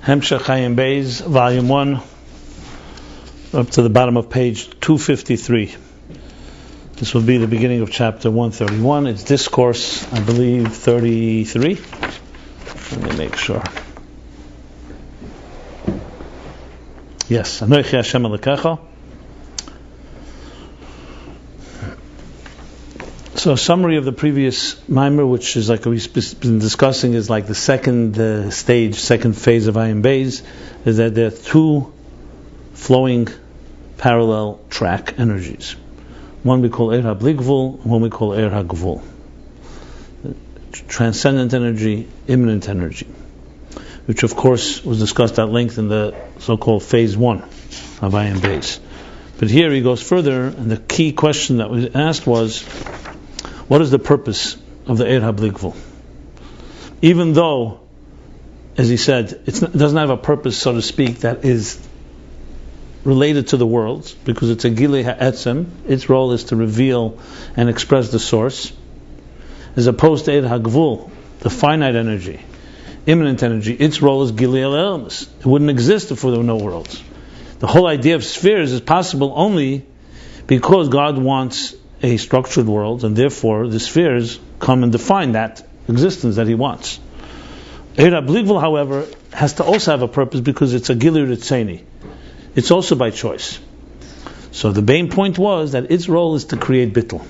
Hemshech Ayin Beis, Volume 1, up to the bottom of page 253. This will be the beginning of chapter 131. It's discourse, I believe, 33. Let me make sure. Yes. Anochi Hashem Elokecha. So a summary of the previous Maimer, which is like we've been discussing, is like the second second phase of Ayin Beis, is that there are two flowing parallel track energies. One we call Eir HaBli, one we call Eir HaGvul. Transcendent energy, immanent energy, which of course was discussed at length in the so-called phase 1 of Ayin Beis. But here he goes further, and the key question that was asked was, what is the purpose of the Eir HaBli? Even though, as he said, it doesn't have a purpose, so to speak, that is related to the worlds, because it's a Gilei HaEtzem. Its role is to reveal and express the source, as opposed to Eir HaGvul, the finite energy, immanent energy. Its role is Gilei HaElemus. It wouldn't exist if there were no worlds. The whole idea of spheres is possible only because God wants a structured world, and therefore the spheres come and define that existence that He wants. Eir HaBli, however, has to also have a purpose because it's a Gilui Ritzeni. It's also by choice. So the main point was that its role is to create Bittul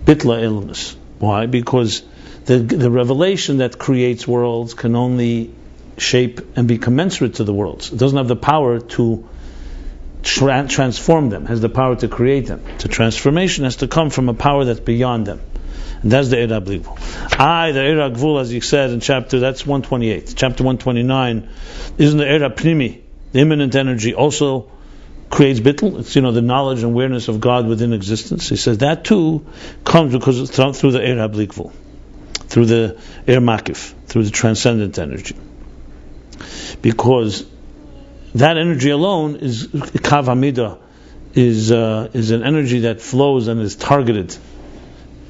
HaElemus. Why? Because the revelation that creates worlds can only shape and be commensurate to the worlds. It doesn't have the power to transform them, has the power to create them. The transformation has to come from a power that's beyond them. And that's the Eir HaBli. The Eir HaGvul, as you said in that's 128. Chapter 129, isn't the Eir HaPnimi, the immanent energy, also creates Bittul? It's, the knowledge and awareness of God within existence. He says that too comes because it's through the Eir HaBli, through the Eir Makif, through the transcendent energy. Because that energy alone is Kav Hamida, is an energy that flows and is targeted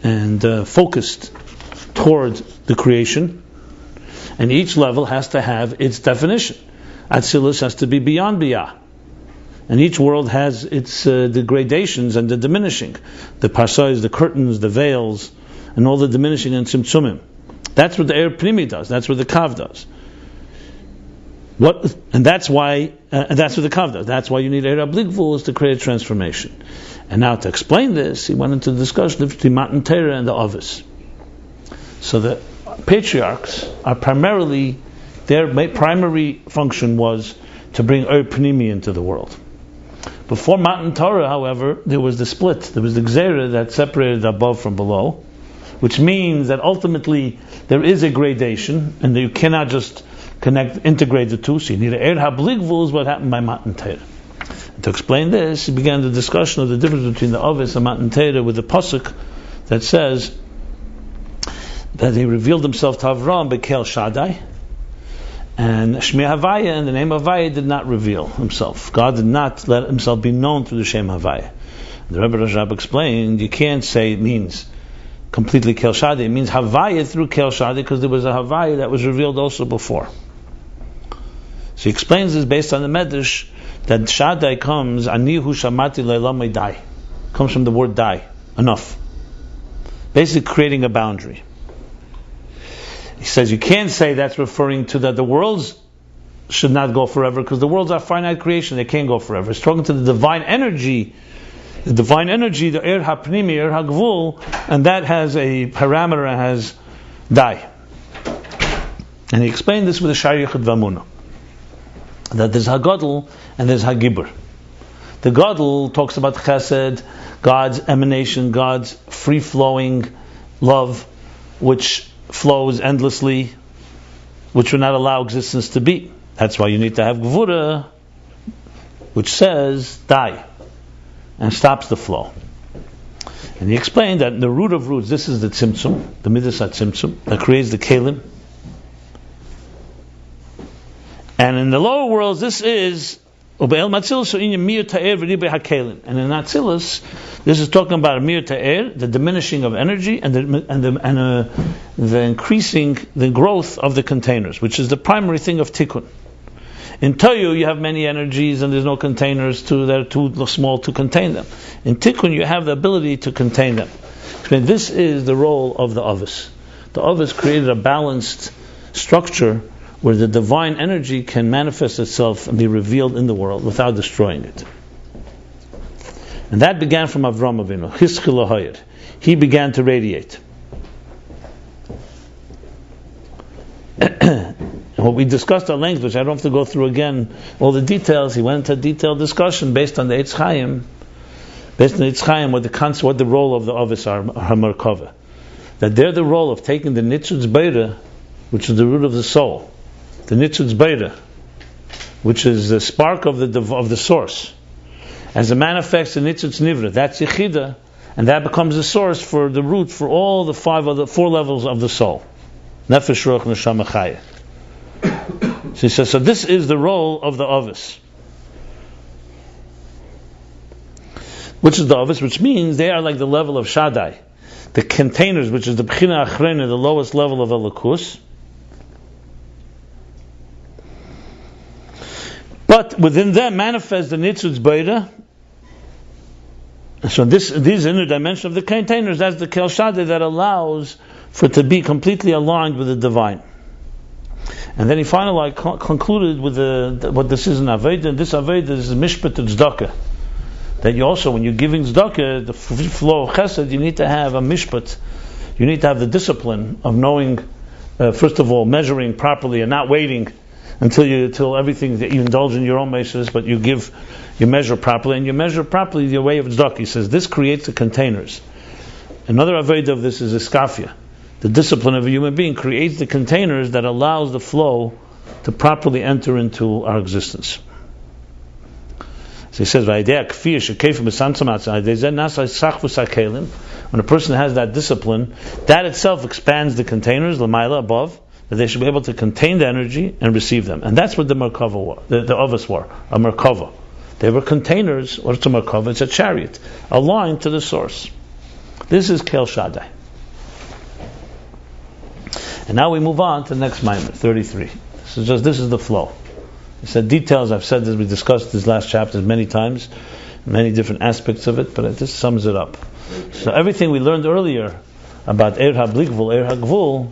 and focused toward the creation, and each level has to have its definition. Atzilus has to be beyond Biyah, and each world has its degradations and the diminishing. The parsais, the curtains, the veils, and all the diminishing and tzimtzumim. That's what the Eir Pnimi does. That's what the Kav does. That's why that's what the Kav does. That's why you need Eir HaBli is to create a transformation. And now to explain this, he went into the discussion between Matan Torah and the Ovis. So the patriarchs are primarily, their primary function was to bring Eir Pnimi into the world. Before Matan Torah, however, there was the split. There was the Gzeira that separated above from below, which means that ultimately there is a gradation, and you cannot just integrate the two. So you need an Eir HaBli is what happened by Matan Torah. To explain this, he began the discussion of the difference between the Ovis and Matan Torah with the pasuk that says that He revealed Himself to Avram Bekel Shaddai, and Shmi Havaya, in the name of Havaya, did not reveal Himself. God did not let Himself be known through the Shem Havaya. The Rabbi explained, you can't say it means completely Kel Shaddai. It means Havaya through Kel Shaddai, because there was a Havaya that was revealed also before. So he explains this based on the Medrash that Shaddai comes, Anihu Shamati Leilamai Dai, comes from the word Dai, enough. Basically creating a boundary. He says you can't say that's referring to that the worlds should not go forever, because the worlds are finite creation, they can't go forever. It's talking to the divine energy, the Eir HaPnimi, Eir HaGvul, and that has a parameter and has Dai. And he explained this with a Shari Yichud V'Amunah, that there's HaGadol and there's HaGibur. The Gadol talks about Chesed, God's emanation, God's free-flowing love, which flows endlessly, which would not allow existence to be. That's why you need to have Gvura, which says die, and stops the flow. And he explained that the root of roots, this is the Tzimtzum, the Midas HaTzimtzum, that creates the Kalim. And in the lower worlds, this is And in Atzilus, this is talking about a mir ta'er, the diminishing of energy, and the increasing the growth of the containers, which is the primary thing of tikkun. In Toyu, you have many energies, and there's no containers that are too small to contain them. In tikkun, you have the ability to contain them. And this is the role of the Avos. The Avos created a balanced structure where the divine energy can manifest itself and be revealed in the world without destroying it. And that began from Avram Avinu. Hischil Hayir. He began to radiate. And what we discussed at length, which I don't have to go through again, all the details, he went into a detailed discussion based on the Eitz Chaim, what the role of the Avos are Hamarkava. That they're the role of taking the Nitzutz Beira, which is the root of the soul, the Nitzutz Beira, which is the spark of the source, as it manifests in Nitzutz Nivra, that's Yechida, and that becomes the source for the root for all the four levels of the soul. Nefesh, Ruach, Neshama, Chaya. So he says, so this is the role of the Avos. Which is the Avos, which means they are like the level of Shaddai. The containers, which is the Bechina Achrena, the lowest level of Elokus. But within them manifests the Nitzutz Beira. So these inner dimension of the containers, that's the Kel Shaddai that allows for it to be completely aligned with the divine. And then he finally concluded with what this is an Aveda, and this Aveda is Mishpat Tzedakah. That you also, when you're giving tzedakah, the flow of chesed, you need to have a mishpat. You need to have the discipline of knowing, first of all, measuring properly and not waiting until everything that you indulge in your own measures, but you measure properly, and you measure properly the way of tzedakah. He says this creates the containers. Another aveda of this is iskafia. The discipline of a human being creates the containers that allows the flow to properly enter into our existence. So he says, when a person has that discipline, that itself expands the containers, l'mayla, above, that they should be able to contain the energy and receive them. And that's what the Merkava were, the Avos were, a Merkava. They were containers. What's a Merkava? It's a chariot, aligned to the source. This is Kel Shaddai. And now we move on to the next Maimer, 33. This is the flow. He said details, I've said this, we discussed this last chapter many times, many different aspects of it, but it just sums it up. So everything we learned earlier about Er HaBlikvul, Er HaGvul,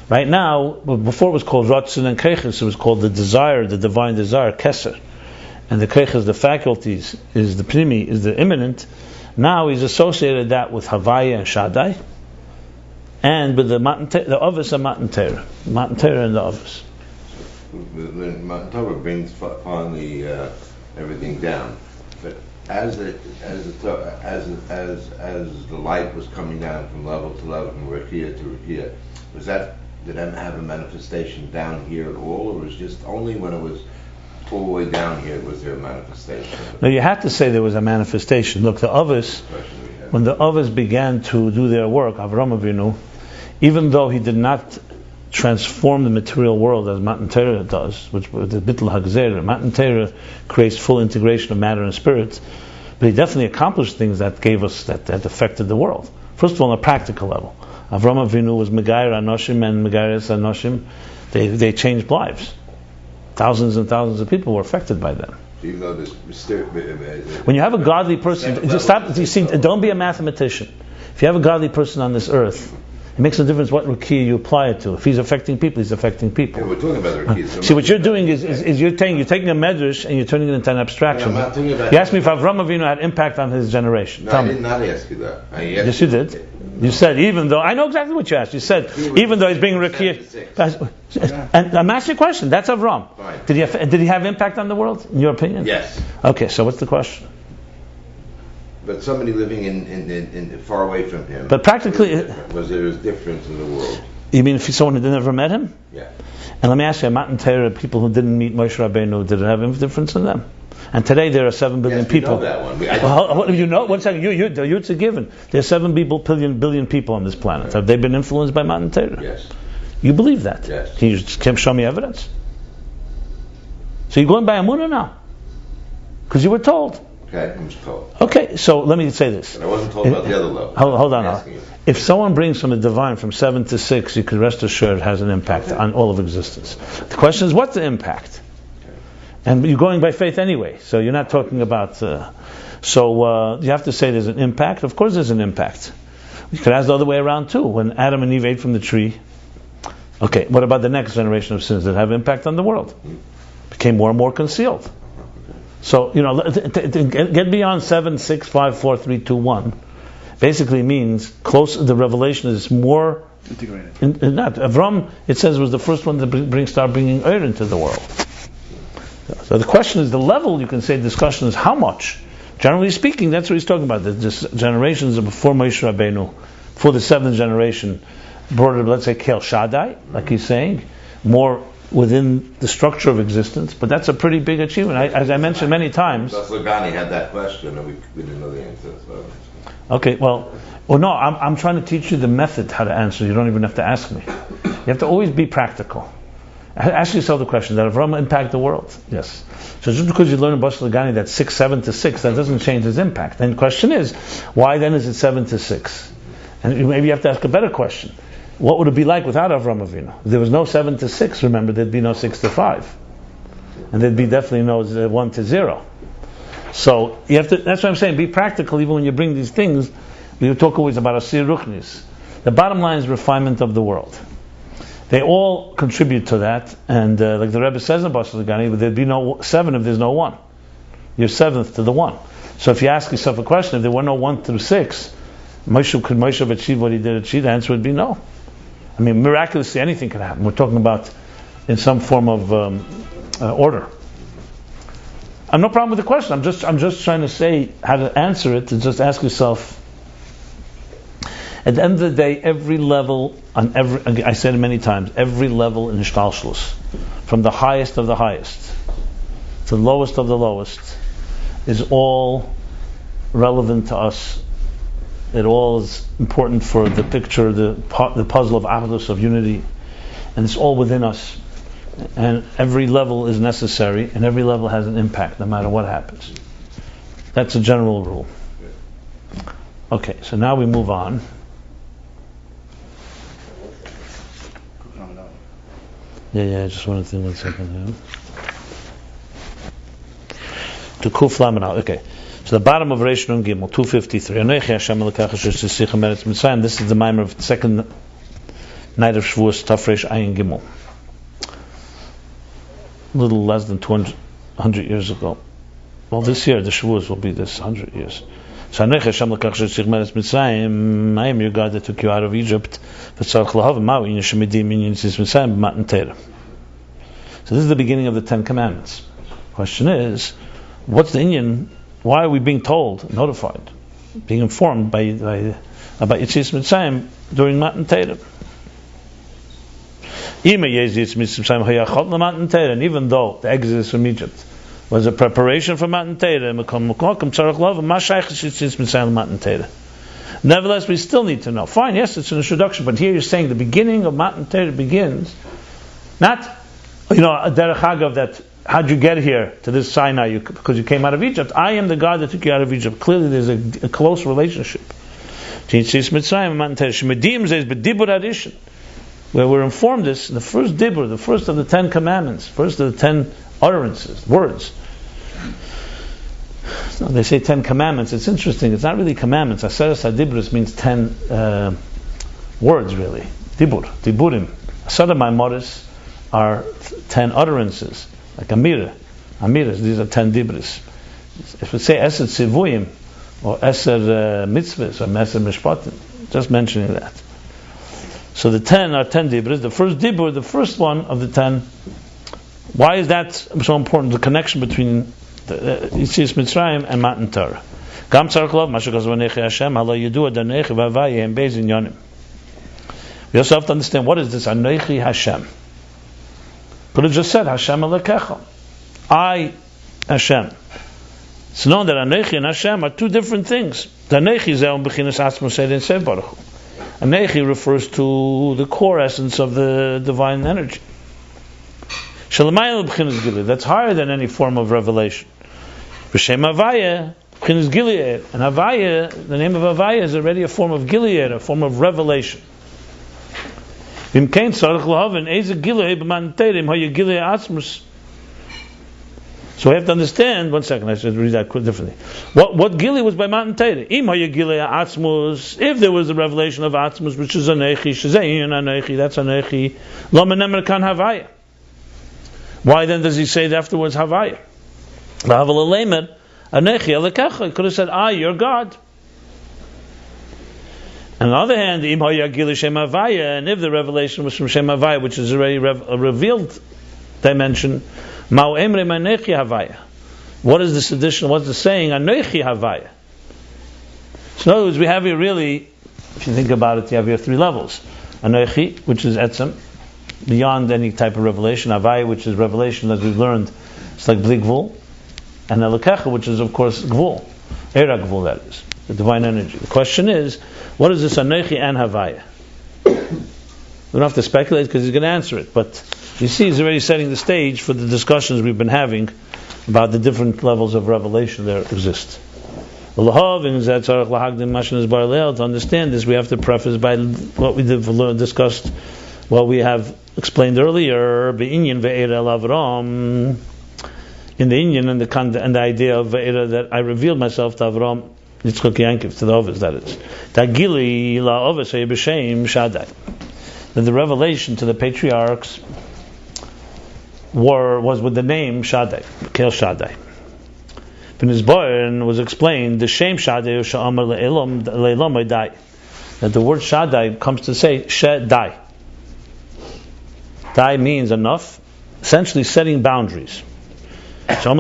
right now, before it was called Ratzon and Keiches, it was called the desire, the divine desire, Keser. And the Keiches, the faculties, is the Pnimi, is the immanent. Now he's associated that with Havaya and Shaddai, and with the Avos and Matan Torah. Matan Torah and the Avos. When Matan Torah brings finally everything down, but as the light was coming down from level to level, from Rakia to Rakia, did that have a manifestation down here at all, or was just only when it was all the way down here was there a manifestation? No, you have to say there was a manifestation. Look, the Avos, when the Avos began to do their work, Avram Avinu, even though he did not transform the material world as Matan Torah does, which the Bittul HaGzera, Matan Torah creates full integration of matter and spirit, but he definitely accomplished things that affected the world. First of all, on a practical level, Avram Avinu was Megayer Anoshim, and Megayeres Anoshim, they changed lives. Thousands and thousands of people were affected by them. Even though this when you have a godly person, don't be a mathematician. If you have a godly person on this earth, it makes a difference what Rukiya you apply it to. If he's affecting people, he's affecting people. Yeah, we're talking about Rukiya. See, what you're doing is you're taking a medrash and you're turning it into an abstraction. Yeah, you asked me if Avram Avinu had impact on his generation. No, I did not ask you that. Yes, you did. You said, even though, I know exactly what you asked. You said, even though he's being Rukiya. And I'm asking a question. That's Avram. Fine. Did he have impact on the world, in your opinion? Yes. Okay, so what's the question? But somebody living in far away from him. But practically, was there a difference in the world? You mean if someone who never met him? Yeah. And let me ask you, Matan Torah, people who didn't meet Moshe Rabbeinu, did it have any difference in them? And today there are 7 billion people. Know that one. You know? One second. It's a given. There's 7 billion people on this planet. Right. Have they been influenced by Matan Torah? Yes. You believe that? Yes. Can you show me evidence? So you're going by Amunah now? Because you were told. Okay, I was told. Okay, so let me say this. But I wasn't told about the other level. Hold on. If someone brings from the divine from 7 to 6, you can rest assured it has an impact on all of existence. The question is, what's the impact? Okay. And you're going by faith anyway, so you're not talking about... you have to say there's an impact. Of course there's an impact. You could ask the other way around too. When Adam and Eve ate from the tree, okay, what about the next generation of sins that have impact on the world? Became more and more concealed. So, get beyond 7, 6, 5, 4, 3, 2, 1. Basically means the revelation is more integrated. Avram, it says, was the first one to start bringing Ayin into the world. So the question is, the level, you can say, discussion is how much. Generally speaking, that's what he's talking about. The generations before Moshe Rabbeinu, for the 7th generation, brought it, let's say, Kel Shaddai, like he's saying, more within the structure of existence. But that's a pretty big achievement. As I mentioned many times. Lagani had that question, and we didn't know the answer. So. Okay, well, no, I'm trying to teach you the method how to answer. You don't even have to ask me. You have to always be practical. Ask yourself the question, that Avram impact the world? Yes. So just because you learn in Beis Lagani that 6, 7 to 6, that doesn't change his impact. Then the question is, why then is it 7 to 6? And maybe you have to ask a better question. What would it be like without Avram Avinu? If there was no 7 to 6, remember, there'd be no 6 to 5. And there'd be definitely no 1 to 0. So you have to, that's what I'm saying, be practical even when you bring these things. We talk always about Asir Ruchnis. The bottom line is refinement of the world. They all contribute to that, and like the Rebbe says in Beis Lagani, there'd be no 7 if there's no 1. You're 7th to the 1. So if you ask yourself a question, if there were no 1 through 6, could Moshe have achieved what he did achieve? The answer would be no. I mean, miraculously, anything could happen. We're talking about in some form of order. I have no problem with the question. I'm just trying to say how to answer it. To just ask yourself. At the end of the day, every level I said it many times, every level in Ishtalshlus, from the highest of the highest to the lowest of the lowest, is all relevant to us. It all is important for the picture, the puzzle of Achdus, of unity, and it's all within us. And every level is necessary, and every level has an impact, no matter what happens. That's a general rule. Okay, so now we move on. Yeah, I just wanted to 1 second. To Kuf Lamanal. Okay. So the bottom of Reish Nun Gimel, 253. Anochi Hashem Elokach Asher Tzisicha Meretz Mitzrayim. This is the mimer of the second night of Shavuos, Tafresh Ayin Gimel. A little less than 200 years ago. Well, this year, the Shavuos will be this 100 years. So Anochi Hashem Elokach Asher Tzisicha Meretz Mitzrayim. I am your God that took you out of Egypt. So this is the beginning of the 10 Commandments. Question is, what's the inyan? Why are we being told, notified, being informed about Yetzias Mitzrayim during Matan Torah? And even though the exodus from Egypt was a preparation for Matan Torah, nevertheless, we still need to know. Fine, yes, it's an introduction, but here you're saying the beginning of Matan Torah begins, not, a derech hagav that, how'd you get here to this Sinai? Because you came out of Egypt. I am the God that took you out of Egypt. Clearly there's a close relationship. Where we're informed this, the first dibur, the first of the 10 commandments, first of the 10 utterances, words. So they say 10 commandments. It's interesting. It's not really commandments. Aseres HaDibros means 10 words, really. Diburim. Asada Maimoris are 10 utterances, like Amiras. These are 10 dibros. If we say Eser Tzivuyim, or Eser Mitzvahs, or Eser Mishpatim, just mentioning that. So the 10 are 10 dibros. The first dibur, the first one of the 10. Why is that so important? The connection between Yetzias Mitzrayim and Matan Torah. Gam tzarich lov mashu kazvanechi Hashem halo yidu adanechi v'avayehem beis inyanim. We also have to understand what is this Anechi Hashem. But it just said Hashem Elokecha. I Hashem. It's known that Anechi and Hashem are two different things. The Anechi is on bechinas atzmos seid and sev baruch. Anechi refers to the core essence of the divine energy. Shalamayel bechinas gilui. That's higher than any form of revelation. B'Shem Havaya, B'chinas Gilead. And Havaya, the name of Havaya is already a form of Gilead, a form of revelation. V'imkein tzarich lahavin, Eze Gilead b'matan Torah, im haya Gilead atzmus. So we have to understand, one second, I should read that differently. What Gilead was by Matan Torah. Im haya Gilead atzmus, if there was a revelation of atzmus, which is Anechi, Shazayin Anechi, that's Anechi, Lama Nemer Kan Havaya. Why then does he say afterwards Havaya? He could have said, you're God. On the other hand, and if the revelation was from Shem Havaya, which is already a revealed dimension, what is this addition? What's the saying? Anochi Havaya. So in other words, we have here really, if you think about it, you have here three levels. Anochi, which is Etzem, beyond any type of revelation. Havaya, which is revelation, as we've learned, it's like Bli Gvul. And Elokecha, which is of course Gvul, Era Gvul, that is the divine energy. The question is, what is this Anochi and Havaya? We don't have to speculate because he's going to answer it, but you see, he's already setting the stage for the discussions we've been having about the different levels of revelation that exist. To understand this, we have to preface by what we discussed, what we have explained earlier, Be'inyan ve'era Avram. In the Inyan and the idea of Ve'era, that I revealed myself to Avram, Yitzchak Yankiv, to the Ovis, that is. Tagili la Ovis b'shem Shaddai. That the revelation to the patriarchs was with the name Shaddai, Kel Shaddai. In his Boyan was explained, the Shem Shaddai Sha'amar le'elam le'elam. That the word Shaddai comes to say Shaddai. Dai means enough, essentially setting boundaries. And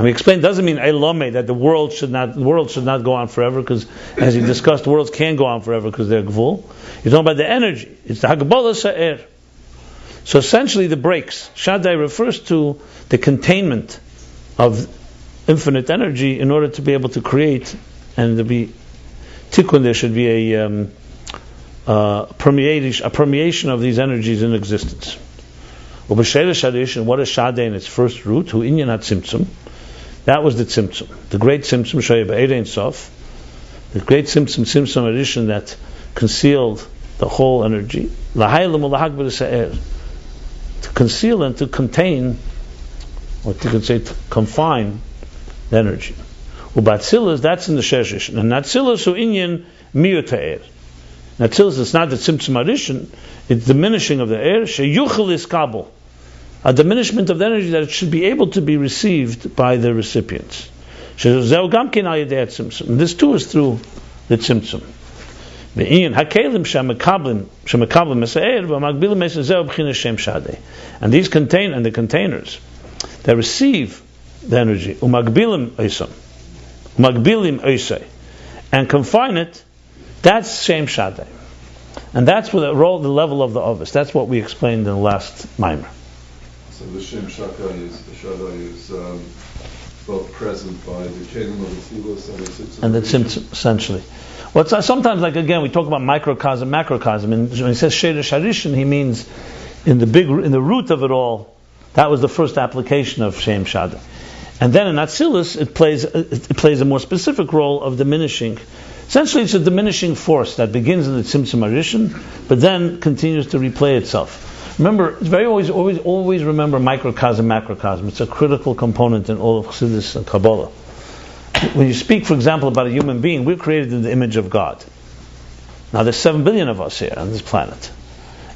we explained, doesn't mean Elome, that the world should not go on forever, because as he discussed, worlds can go on forever because they're Gvul. You're talking about the energy. It's the Hagbola Sa'er. So essentially the breaks. Shaddai refers to the containment of infinite energy in order to be able to create, and to be tikkun, there should be a permeation of these energies in existence. And what is Shaddai in its first root? Who Inyan HaTzimtzum. That was the Tzimtzum, the great Tzimtzum Shaya B'Eid Ein Sof, the great Tzimtzum addition that concealed the whole energy. To conceal and to contain, or you could say to confine the energy. Ubatzilus, that's in the Sheshish. And Natzilus Hu Inyan Miyuta'er. Natzilus, it's not the Tzimtzum addition, it's diminishing of the air. Sheyuchel is Kabul. A diminishment of the energy that it should be able to be received by the recipients. And this too is through the Tzimtzum. And these the containers that receive the energy, and confine it, that's Shem Shaddai. And that's where the level of the Ovis. That's what we explained in the last Maimer. So the Shem Shaddai is both present by the Kelim of the Tzilos and the Tzimtzum, essentially. Well, sometimes, like again, we talk about microcosm, macrocosm, and when he says Shedesh Harishin, he means in the root of it all. That was the first application of Shem Shaddai, and then in Atzilus it plays a more specific role of diminishing. Essentially, it's a diminishing force that begins in the Tzimtzum Harishin, but then continues to replay itself. Remember, it's always remember microcosm, macrocosm. It's a critical component in all of Chassidus and Kabbalah. When you speak, for example, about a human being, we're created in the image of God. Now, there's 7 billion of us here on this planet,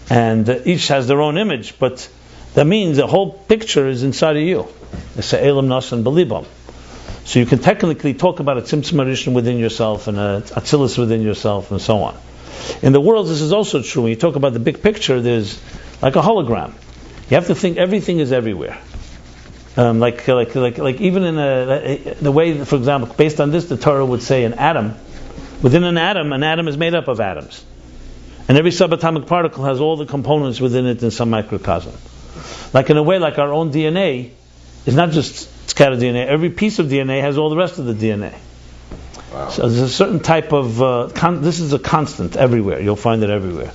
and each has their own image, but that means the whole picture is inside of you. It's a Elam Nas and Belibam. So you can technically talk about a Tzimtzum Harishin within yourself and a Atzilus within yourself and so on. In the world, this is also true. When you talk about the big picture, there's like a hologram. You have to think everything is everywhere. Like even in the way, for example, based on this, the Torah would say an atom. Within an atom is made up of atoms. And every subatomic particle has all the components within it in some microcosm. Like in a way, like our own DNA is not just scattered DNA. Every piece of DNA has all the rest of the DNA. Wow. So there's a certain type of, this is a constant everywhere. You'll find it everywhere.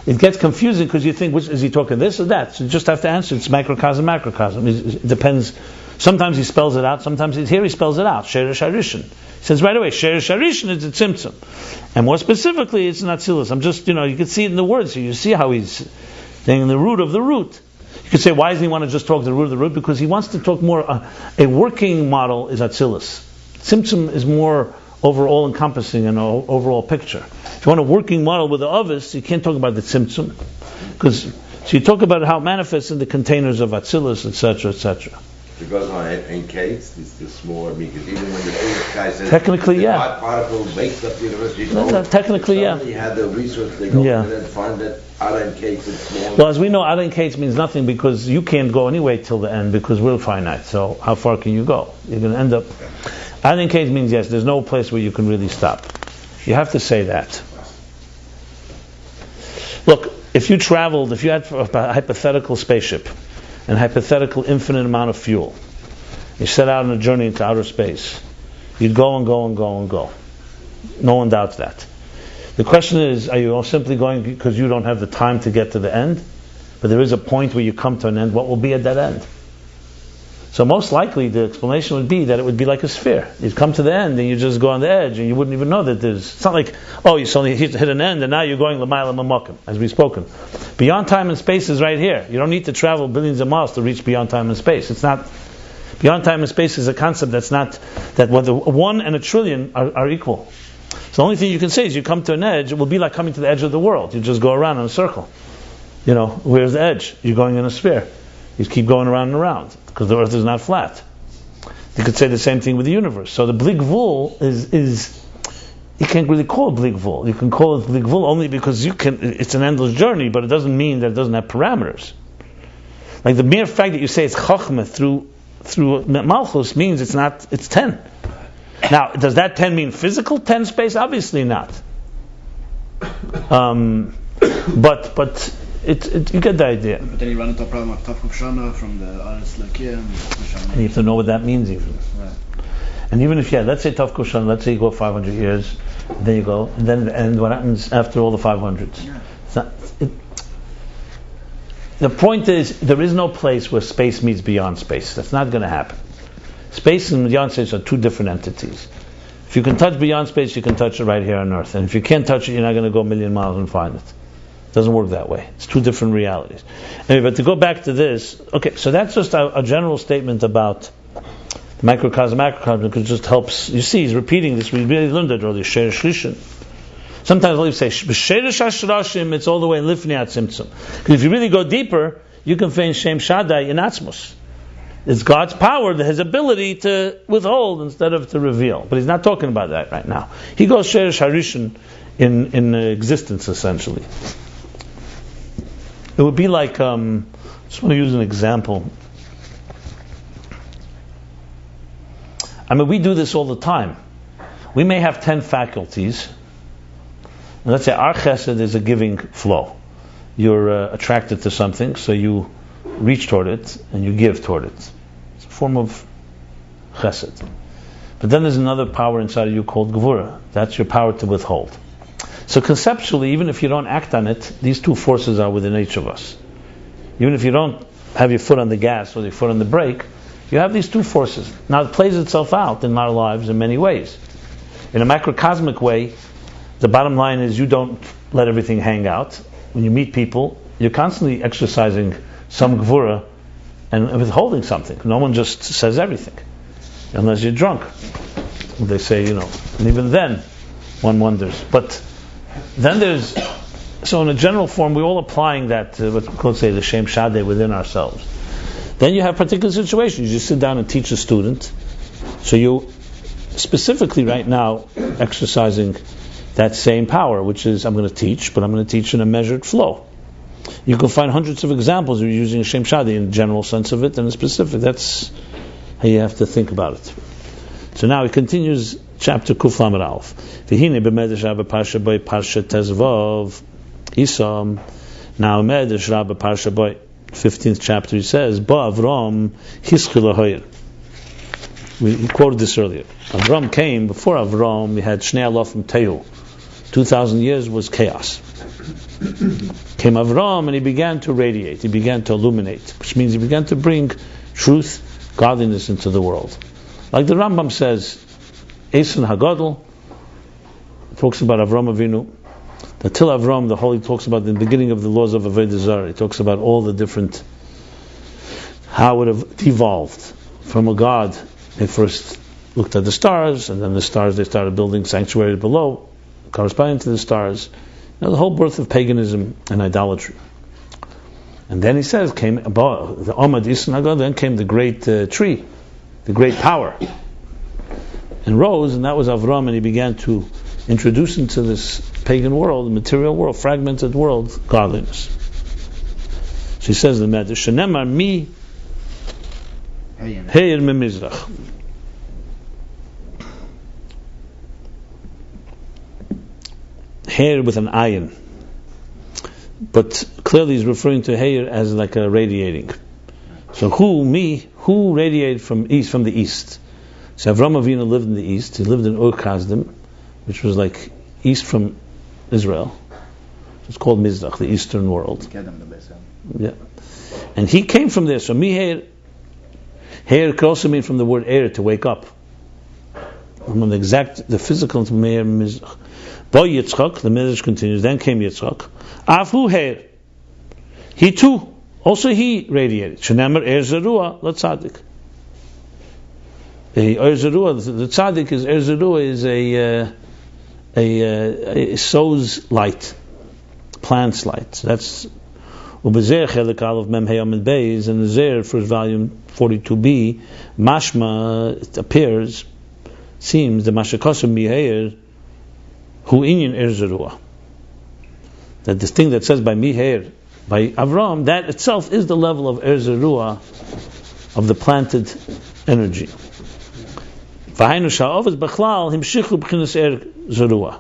it gets confusing because you think, which is he talking this or that? So you just have to answer. It's microcosm, macrocosm. It depends. Sometimes he spells it out. Sometimes here he spells it out. Sheresh Harishan. He says right away, Sheresh Harishan is a tzimtzum. And more specifically, it's not Atzilus. I'm just, you can see it in the words here. You see how he's saying the root of the root. You could say, why doesn't he want to just talk the root of the root? Because he wants to talk more. A working model is Atzilus. Tzimtzum is more overall encompassing an overall picture. If you want a working model with the Ovis, you can't talk about the Tzimtzum. So you talk about how it manifests in the containers of Atzilus, etc., etc. It goes on in case, it's small, because even when the English guy says technically, the hot particle makes up the universe, technically, yeah. You had the research, they go and then find that Ada in case it's small. Well, as we know, Ada in case means nothing because you can't go anyway till the end because we're finite. So how far can you go? You're going to end up. Ada in case means yes, there's no place where you can really stop. You have to say that. Look, if you had a hypothetical spaceship, and hypothetical infinite amount of fuel. You set out on a journey into outer space. You'd go and go and go and go. No one doubts that. The question is, are you simply going because you don't have the time to get to the end? But there is a point where you come to an end. What will be at that end? So most likely the explanation would be that it would be like a sphere. You'd come to the end and you just go on the edge and you wouldn't even know that it's not like, you suddenly hit an end and now you're going l'mayla mamakim, as we've spoken. Beyond time and space is right here. You don't need to travel billions of miles to reach beyond time and space. It's not, beyond time and space is a concept that whether 1 and a trillion are equal. So the only thing you can say is you come to an edge, it will be like coming to the edge of the world. You just go around in a circle. Where's the edge? You're going in a sphere. You keep going around and around because the earth is not flat. You could say the same thing with the universe. So the blig vul is you can't really call it blig vul. You can call it blig vul only because it's an endless journey, but it doesn't mean that it doesn't have parameters. Like the mere fact that you say it's chachma through malchus means it's 10. Now, does that 10 mean physical 10 space? Obviously not. But you get the idea. But then you run into a problem of Tafkuf Shana from the Aris Lakia and you have to know what that means even. Right. And even if, let's say Tafkuf Shana, let's say you go 500 years, and then you go, and then what happens after all the 500s? Yeah. The point is, there is no place where space meets beyond space. That's not going to happen. Space and beyond space are two different entities. If you can touch beyond space, you can touch it right here on Earth. And if you can't touch it, you're not going to go a million miles and find it. It doesn't work that way. It's two different realities. Anyway, but to go back to this, okay, so that's just a general statement about the microcosm, macrocosm, because it just helps. You see, he's repeating this. We really learned that earlier. Sheresh Harishan. Sometimes we'll say, Sheresh Hashrashim, it's all the way in Lifnei Tzimtzum. Because if you really go deeper, you can find Shem Shaddai in Atzmos. It's God's power, his ability to withhold instead of to reveal. But he's not talking about that right now. He goes Sheresh Harishan in existence, essentially. It would be like, I just want to use an example. I mean, we do this all the time. We may have 10 faculties. And let's say our chesed is a giving flow. You're attracted to something, so you reach toward it and you give toward it. It's a form of chesed. But then there's another power inside of you called gevura. That's your power to withhold. So conceptually, even if you don't act on it, these two forces are within each of us. Even if you don't have your foot on the gas or your foot on the brake, you have these two forces. Now it plays itself out in our lives in many ways. In a macrocosmic way, the bottom line is you don't let everything hang out. When you meet people, you're constantly exercising some gevura and withholding something. No one just says everything, unless you're drunk. They say, and even then, one wonders. But then so in a general form, we're all applying that to what we could say the Shem Shaddai within ourselves. Then you have particular situations. You sit down and teach a student. So you specifically right now exercising that same power, which is I'm going to teach, but I'm going to teach in a measured flow. You can find hundreds of examples of using Shem Shaddai in the general sense of it and in specific. That's how you have to think about it. So now he continues chapter Kuf Lamed Aleph. V'hine b'medrash Rabbi Parsha Boy Parsha Tezvav Isam. Now medrash Rabbi Parsha Boy 15th chapter he says Ba Avram Hischil Ahoyer. We quoted this earlier. Avram came. Before Avram we had Shnei Alofim Tehu. 2,000 years was chaos. came Avram and he began to radiate, he began to illuminate, which means he began to bring truth, godliness into the world. Like the Rambam says, Eson Hagadol talks about Avram Avinu. The Till Avram, the Holy talks about the beginning of the laws of Avodah Zarah. He talks about all the different, how it evolved from a God. They first looked at the stars, and then the stars they started building sanctuaries below, corresponding to the stars. The whole birth of paganism and idolatry. And then he says, came about the Omad Isnaga, then came the great tree, the great power, and rose, and that was Avram, and he began to introduce into this pagan world, the material world, fragmented world, godliness. So he says in the Medrash, Shenemar mi heir memizrach. Hair with an ayin, but clearly he's referring to hair as like a radiating. So who radiated from the east? So Avram Avinu lived in the east. He lived in Ur Kasdim, which was like east from Israel. It's called Mizrach, the eastern world. Yeah, and he came from there. So hair could also mean from the word air, to wake up. From the physical to meir Mizrach. Boy Yitzchak, the Medrash continues, then came Yitzchak. Afu Heir. He too, also he radiated. Shenemar Er Zerua, la Tzaddik. Er Zerua, the Tzaddik is, Er Zerua is a sow's light, plant's light. That's Ubezer Chelik Aleph Mem Hey Amid Beis, and the Zer, first volume 42b, Mashma, it appears, seems, the Mashakosum Miheir, Hu inyan er zerua. That this thing that says by Miher, by Avram, that itself is the level of er zerua, of the planted energy. V'hainu sha'ovis b'chlal himshichu b'chinas er zerua.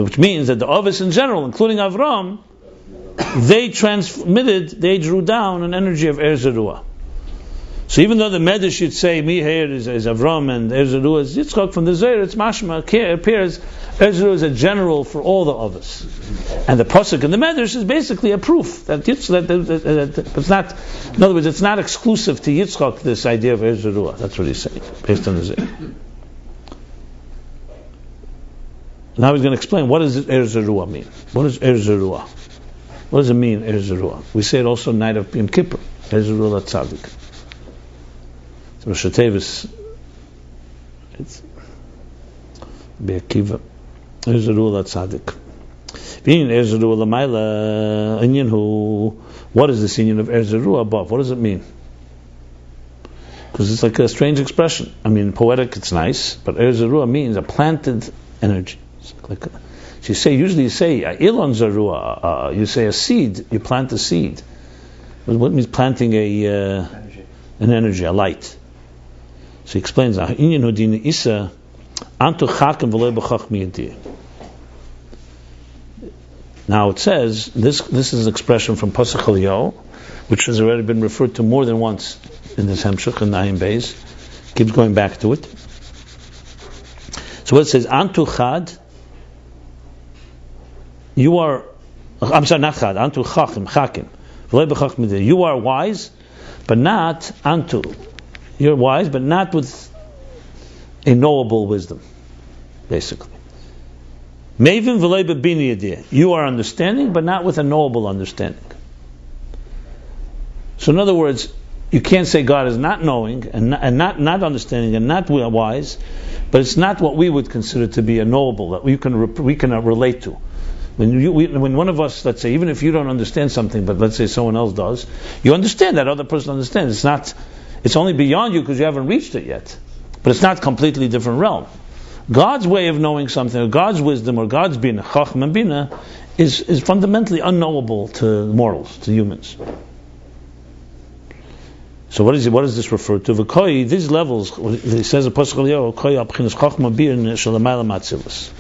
Which means that the ovis in general, including Avram, they drew down an energy of er zerua. So even though the Medrash should say Miher is Avram and Er Zerua is Yitzchak, from the Zohar it's Mashma, appears Er Zerua is a general for all the others. And the Pasuk in the Medrash is basically a proof that it's not, in other words, it's not exclusive to Yitzchak, this idea of Er Zerua. That's what he's saying, based on the Zohar. Now he's going to explain, what does Er Zerua mean? What does Er Zerua? What does it mean, Er Zerua? We say it also night of Yom Kippur, Er Zerua Latzadik. Rosh Tevis, it's Be'akiva, Erzerul Tzaddik. Being Erzerul Lamaila, Inyan who, what is this Inyan of Erzerul above? What does it mean? Because it's like a strange expression. I mean, poetic, it's nice, but Erzerul means a planted energy. Usually you say Ilon Zerua, you say a seed, you plant a seed. What means planting an energy, a light? So he explains, now it says, this is an expression from Pasuk Eliyahu, which has already been referred to more than once in this Hemshech and Ayin Beis. Keeps going back to it. So what it says, Antu Chad, you are, I'm sorry, not Chad, Antu Chakim, you are wise, but not Antu. You're wise, but not with a knowable wisdom, basically. Mavin v'lei b'bini yediyah. You are understanding, but not with a knowable understanding. So in other words, you can't say God is not knowing, and not understanding, and not wise, but it's not what we would consider to be a knowable, that we can relate to. When one of us, let's say, even if you don't understand something, but let's say someone else does, you understand that other person understands. It's only beyond you because you haven't reached it yet. But it's not completely different realm. God's way of knowing something, or God's wisdom, or God's bina, chachma and bina, is fundamentally unknowable to mortals, to humans. So what does this refer to? V'koi, these levels, he says in Pasuk Eliyahu, koi abchinas chachma bina shalamayla matzilus.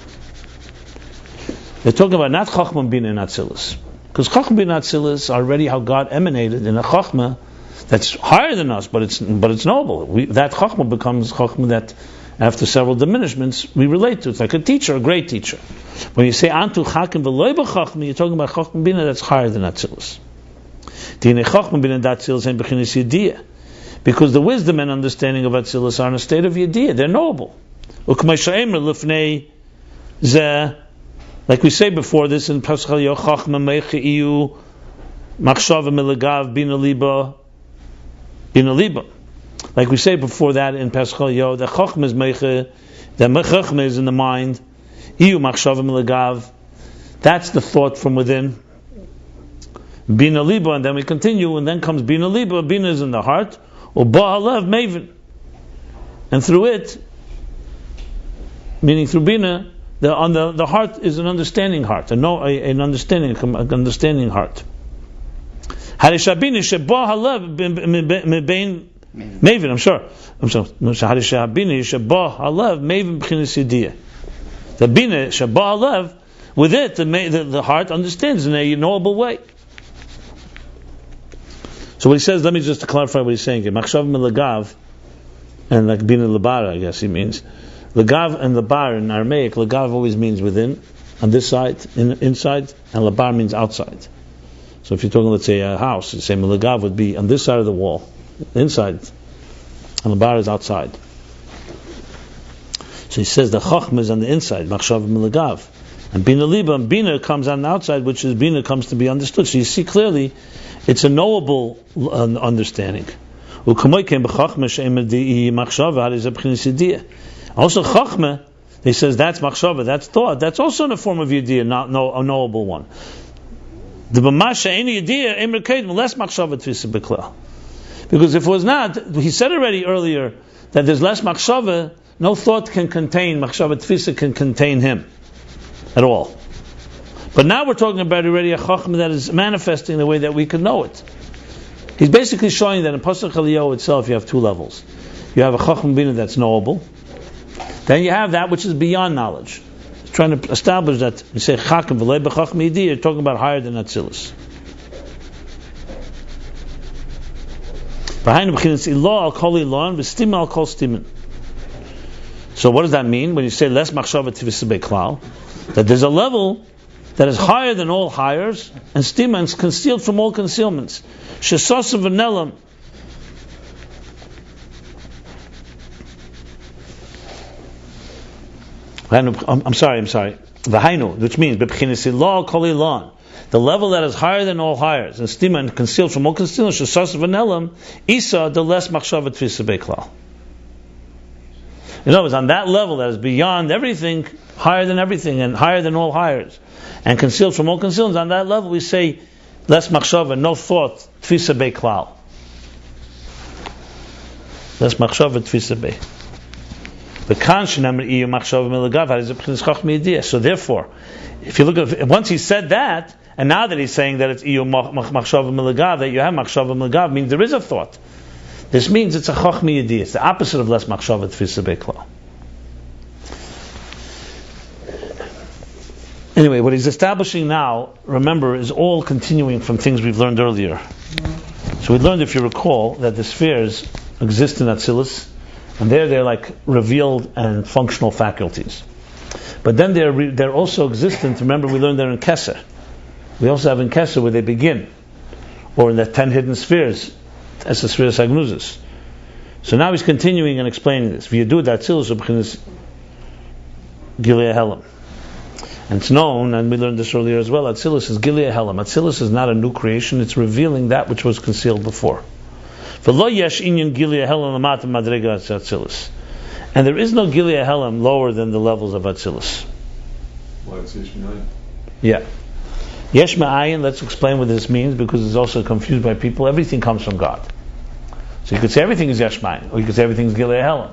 They're talking about not chachma bina and atzilus. Because chachma bina and atzilus are already how God emanated in a chachma that's higher than us, but it's noble. That chachma becomes chachma that after several diminishments, we relate to. It's like a teacher, a great teacher. When you say Antu Chakim v'loy b'chachmi, you're talking about Chachma Bina that's higher than Atzilus. Dine Chachma Bina d'Atzilus and b'chinas Yediyah. Because the wisdom and understanding of Atzilus are in a state of Yediyah. They're knowable. Ukmay sha'emer l'fnei zeh, like we say before this in Pascha Yo Chachma Meicha Iyu Machshava Milagav Bina Liba. Like we say before that in Paschal Yo, the Chachma is Meicha, the Chachma is in the mind. Iyu Machshava Milagav. That's the thought from within. Bina Liba, and then we continue, and then comes Bina Liba. Bina is in the heart. Uba Halev Maven. And through it, meaning through Bina, the heart is an understanding heart, an understanding heart. Harishabini sheba halev mebein maven. I'm sure. Harishabini sheba halev maven b'chinas yediyah. The bina sheba halev, with it the heart understands in a knowable way. So what he says, let me just clarify what he's saying here. Machshav milagav, and like bina lebara, I guess he means. Lagav and labar in Aramaic, lagav always means within, on this side, inside, and labar means outside. So if you're talking, let's say, a house, you say lagav would be on this side of the wall, inside, and labar is outside. So he says the chachma is on the inside, machshav milagav, and bina liba, and bina comes on the outside, which is bina comes to be understood. So you see clearly, it's a knowable understanding. Also, Chachma, he says that's machshava, that's thought. That's also in a form of yediyah, not a knowable one. The b'masha any yediyah emer kedem less machshava tfisa b'klal. Because if it was not, he said already earlier that there's less machshava. No thought can contain machshava tfisa can contain him at all. But now we're talking about already a Chachma that is manifesting the way that we can know it. He's basically showing that in Pasuk Eliyahu itself you have two levels. You have a Chachma Bina that's knowable. Then you have that which is beyond knowledge. He's trying to establish that you say Chakim v'lei b'chachma yediyah, you're talking about higher than Atzilus. So what does that mean when you say less machshava tivisa beklal? That there's a level that is higher than all hires, and stima is concealed from all concealments. Shesasav v'nelam. I'm sorry. V'hainu, which means b'pchinis kol ilan, the level that is higher than all hires, and stima and concealed from all concealments. Shesasav v'nelam isa the less machshava tivisa beklal. In other words, on that level that is beyond everything, higher than everything, and higher than all hires, and concealed from all concealments, on that level we say less machshava, no thought, tfisa beklal. Less machshava, tfisa be. So therefore, if you look at once he said that, and now that he's saying that it's iyu machshava milagav, that you have machshava milagav, means there is a thought. This means it's a chachma yediyah. It's the opposite of less machshava tfisa beklal. Anyway, what he's establishing now, remember, is all continuing from things we've learned earlier. So we learned, if you recall, that the spheres exist in Atzilus, and they're like revealed and functional faculties. But then they're also existent. Remember, we learned they're in Keser. We also have in Keser where they begin, or in the 10 hidden spheres. That's the sphere of Sagnuzis. So now he's continuing and explaining this. V'yadu d'Atzilus ub'chinas Gilei Helam. And it's known, and we learned this earlier as well, Atzilus is Gilei Helam. Atzilus is not a new creation, it's revealing that which was concealed before. V'lo yesh inyan Gilei Helam l'mata madrega Atzilus. And there is no Gilei Helam lower than the levels of Atzilus. Why it's Yesh Ma'ayin? Yeah. Yesh Ma'ayin, let's explain what this means, because it's also confused by people. Everything comes from God. So you could say everything is Yesh Ma'ayin, or you could say everything is Gilei Helam.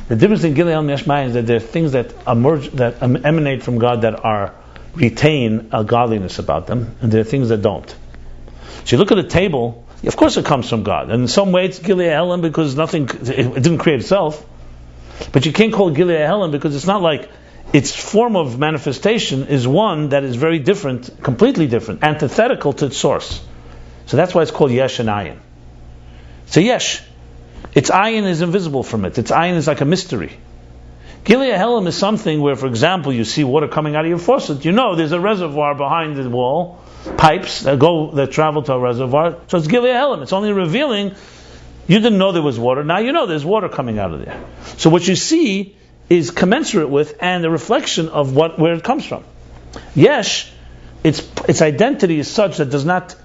The difference in Gilei Helam and Yesh Ma'ayin is that there are things that emerge, that emanate from God that retain a godliness about them, and there are things that don't. So you look at a table, of course it comes from God, and in some way it's Gilei Helam because it didn't create itself. But you can't call it Gilei Helam because it's not like its form of manifestation is one that is very different, completely different, antithetical to its source. So that's why it's called Yesh and Ayin. So Yesh, its Ayin is invisible from it. Its Ayin is like a mystery. Gilead Helam is something where, for example, you see water coming out of your faucet. You know there's a reservoir behind the wall, pipes that travel to a reservoir. So it's Gilead Helam. It's only revealing you didn't know there was water. Now you know there's water coming out of there. So what you see is commensurate with and a reflection of where it comes from. Yesh, its identity is such that does not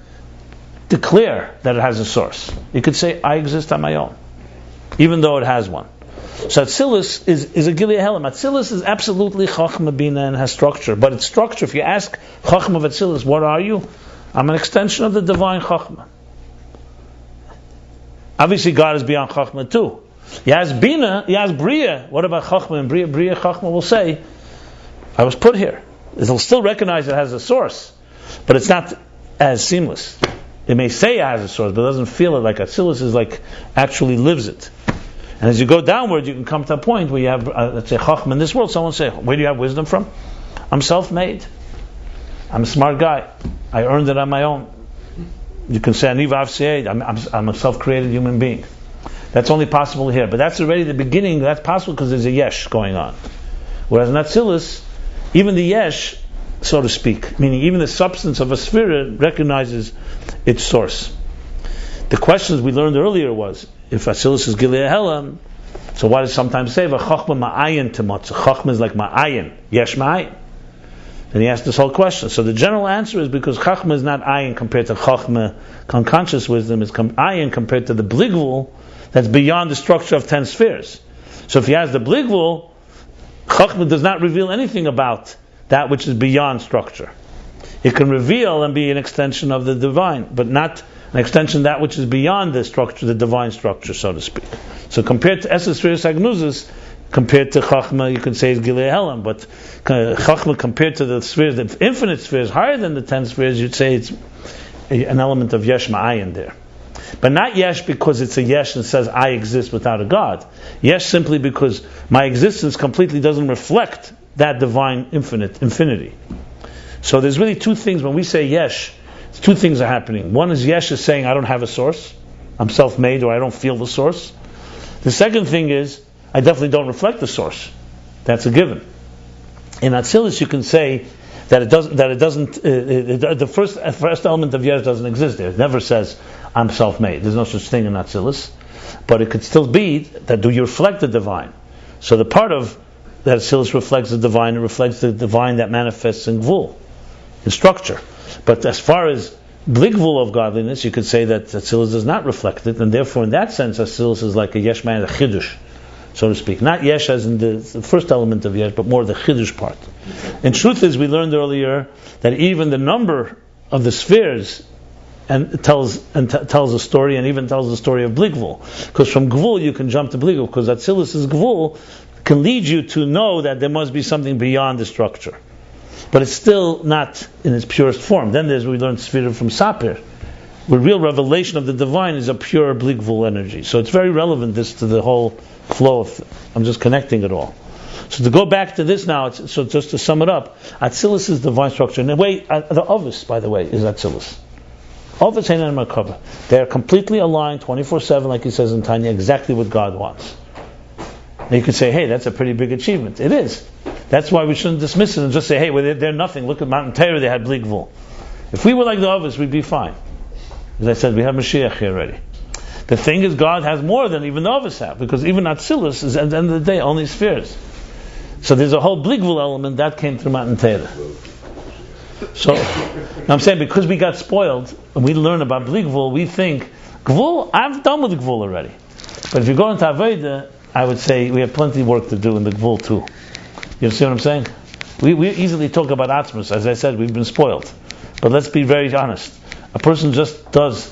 declare that it has a source. You could say, I exist on my own, even though it has one. So Atzilus is a Gilead Helam. Atzilus is absolutely Chachma Bina and has structure. But its structure, if you ask Chachma of Atzilus, what are you? I'm an extension of the divine Chachma. Obviously God is beyond Chachma too. He has Bina, he has Bria. What about Chachma and Bria? Bria Chachma will say, I was put here. It'll still recognize it has a source, but it's not as seamless. It may say it has a source, but it doesn't feel it like Atzilus is like actually lives it. And as you go downward, you can come to a point where you have, let's say, Chachma in this world. Someone say, where do you have wisdom from? I'm self-made. I'm a smart guy. I earned it on my own. You can say, I'm a self-created human being. That's only possible here. But that's already the beginning. That's possible because there's a yesh going on. Whereas in Atzilus, even the yesh, so to speak, meaning even the substance of a sphere recognizes its source. The questions we learned earlier was, if Atzilus is Gilead Helam, so why does it sometimes say, Chachma ma'ayin temotza? Chachma is like ma'ayin, yesh ma'ayin. And he asked this whole question. So the general answer is because Chachma is not ayin compared to Chachma, unconscious wisdom, is ayin compared to the bligvul that's beyond the structure of 10 spheres. So if he has the bligvul, Chachma does not reveal anything about that which is beyond structure. It can reveal and be an extension of the divine, but not an extension of that which is beyond the structure, the divine structure, so to speak. So compared to Esses Spheres Agnuzis, compared to Chachma, you can say it's Gilead Helam, but Chachma compared to the spheres, the infinite spheres, higher than the 10 spheres, you'd say it's an element of Yesh Ma'ayin there. But not Yesh because it's a Yesh and says, I exist without a God. Yesh simply because my existence completely doesn't reflect that divine infinity. So there's really two things. When we say Yesh, two things are happening. One is Yesh is saying, I don't have a source. I'm self-made, or I don't feel the source. The second thing is, I definitely don't reflect the source. That's a given. In Atzilus, you can say that it doesn't. The first element of Yesh doesn't exist there. It never says I'm self-made. There's no such thing in Atzilus, but it could still be that do you reflect the divine? So the part of that Atzilus reflects the divine. It reflects the divine that manifests in Gvul, in structure. But as far as bligvul of godliness, you could say that Atzilus does not reflect it, and therefore, in that sense, Atzilus is like a Yesh man, a Chidush, so to speak. Not Yesh as in the first element of Yesh, but more the Chidush part. And truth is, we learned earlier that even the number of the spheres tells a story, and even tells the story of bligvul. Because from Gvul you can jump to bligvul, because Atzilus' Gvul can lead you to know that there must be something beyond the structure. But it's still not in its purest form. Then we learned Sphira from Sapir, where real revelation of the divine is a pure bligvul energy. So it's very relevant to the whole flow of. I'm just connecting it all. So to go back to this now, so just to sum it up, Atzilus is divine structure. And the Ovis, by the way, is Atzilus. Ovis ain't in Merkava. They are completely aligned 24/7, like he says in Tanya, exactly what God wants. Now you could say, hey, that's a pretty big achievement. It is. That's why we shouldn't dismiss it and just say, hey, well, they're nothing. Look at Mount Torah, they had bligvul. If we were like the others, we'd be fine. As I said, we have Mashiach here already. The thing is, God has more than even the others have, because even Atzilus is, at the end of the day, only spheres. So there's a whole bligvul element that came through Mount Torah. So I'm saying, because we got spoiled, and we learn about bligvul, we think, Gvul, I'm done with Gvul already. But if you go into Avodah, I would say we have plenty of work to do in the Gvul too. You see what I'm saying? We easily talk about Atzmus. As I said, we've been spoiled. But let's be very honest. A person just does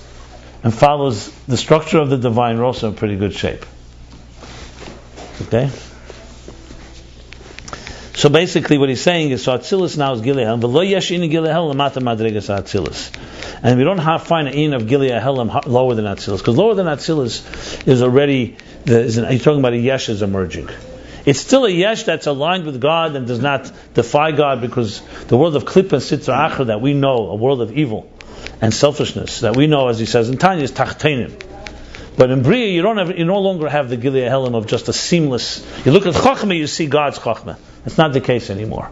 and follows the structure of the divine, we're also in pretty good shape. Okay? So basically what he's saying is, so Atzilus now is Gilead Helam, v'lo yesh in Gilead Helam mata madregas Atzilus. And we don't find an in of Gilead Helam lower than Atzilus, because lower than Atzilus is already, you're talking about a yesh is emerging. It's still a yesh that's aligned with God and does not defy God, because the world of Klippa and Sitra Achra that we know, a world of evil and selfishness that we know, as he says in Tanya, is Tachtenim. But in Bria, you no longer have the Gilei Helam of just a seamless. You look at Chachma, you see God's Chachma. That's not the case anymore.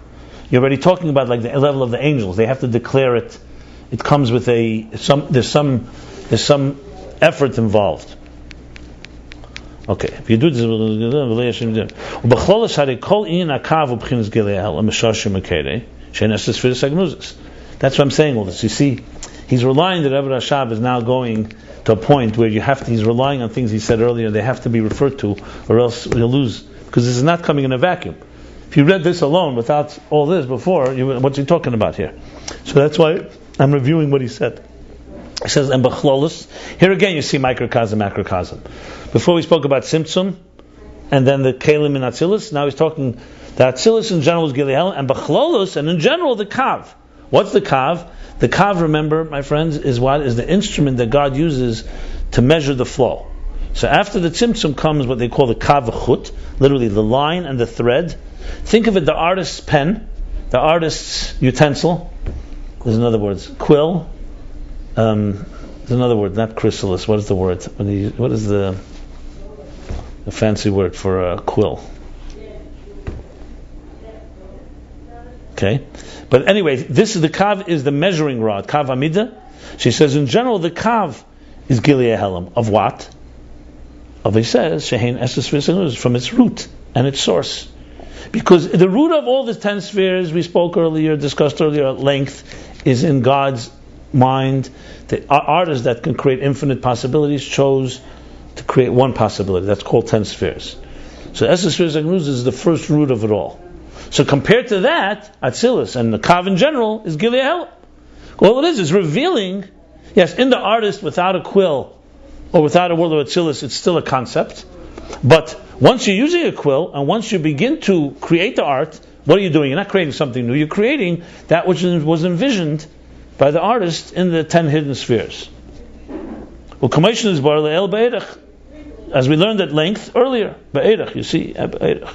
You're already talking about like the level of the angels. They have to declare it. It comes with there's some effort involved. Okay, if you do this, that's what I'm saying all this. You see, he's relying that Rebbe Rashab is now going to a point where he's relying on things he said earlier. They have to be referred to, or else he'll lose, because this is not coming in a vacuum. If you read this alone without all this before, what's he talking about here? So that's why I'm reviewing what he said. He says, and b'chlolus. Here again, you see microcosm, macrocosm. Before we spoke about Tzimtzum, and then the Kalim in Atzilus. Now he's talking that Atzilus in general is Gilei Helam, and b'chlolus, and in general the Kav. What's the Kav? The Kav, remember, my friends, is the instrument that God uses to measure the flow. So after the Tzimtzum comes what they call the Kav Chut, literally the line and the thread. Think of it, the artist's pen, the artist's utensil. There's another word, quill. There's another word, not chrysalis. What is the word? What is the fancy word for a quill? Okay, but anyway, this is the kav is the measuring rod, kav amida. She says in general the kav is Gilei Helam of what? Of he says shehein eses v'segnus, from its root and its source, because the root of all the 10 spheres we discussed earlier at length, is in God's mind. The artist that can create infinite possibilities chose to create one possibility. That's called 10 spheres. So eses v'segnus is the first root of it all. So compared to that, Atzilus and the Kav in general is Gilei Helam. All it is revealing. Yes, in the artist without a quill or without a word of Atzilus, it's still a concept. But once you're using a quill and once you begin to create the art, what are you doing? You're not creating something new. You're creating that which was envisioned by the artist in the 10 hidden spheres. Well, Commission is Bar Le'el Be'erach, as we learned at length earlier. Be'erach, you see, Be'erach.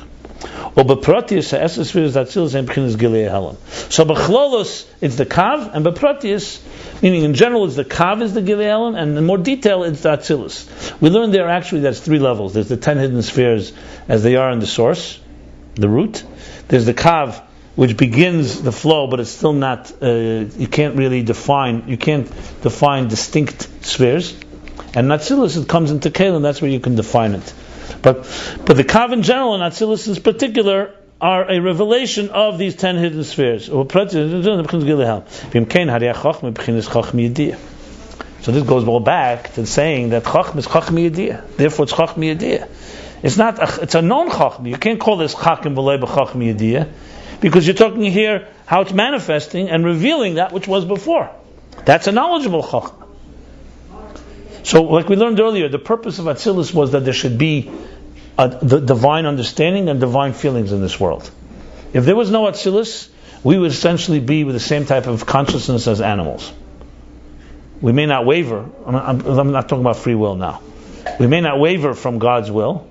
Or bepratius ha'eses spheres Atzilus and B'chinas Gilei Helam. So b'chlolos it's the kav, and bepratius, meaning in general it's the kav is the Gilei Helam, and in more detail it's the Atzilus. We learned there actually that's 3 levels. There's the 10 hidden spheres as they are in the source, the root. There's the kav which begins the flow, but it's still not. You can't define distinct spheres. And Atzilus, it comes into Kalim. That's where you can define it. But the Kav in general and Atzilus in particular are a revelation of these 10 hidden spheres. So this goes all back to saying that Chachma is Chachma Yediyah. Therefore it's Chachma Yediyah. It's a known Chachma. You can't call this Chakim B'lei B'Chachma Yediyah, because you're talking here how it's manifesting and revealing that which was before. That's a knowledgeable Chachma. So, like we learned earlier, the purpose of Atzilus was that there should be the divine understanding and divine feelings in this world. If there was no Atzilus, we would essentially be with the same type of consciousness as animals. We may not waver. I'm not talking about free will now. We may not waver from God's will,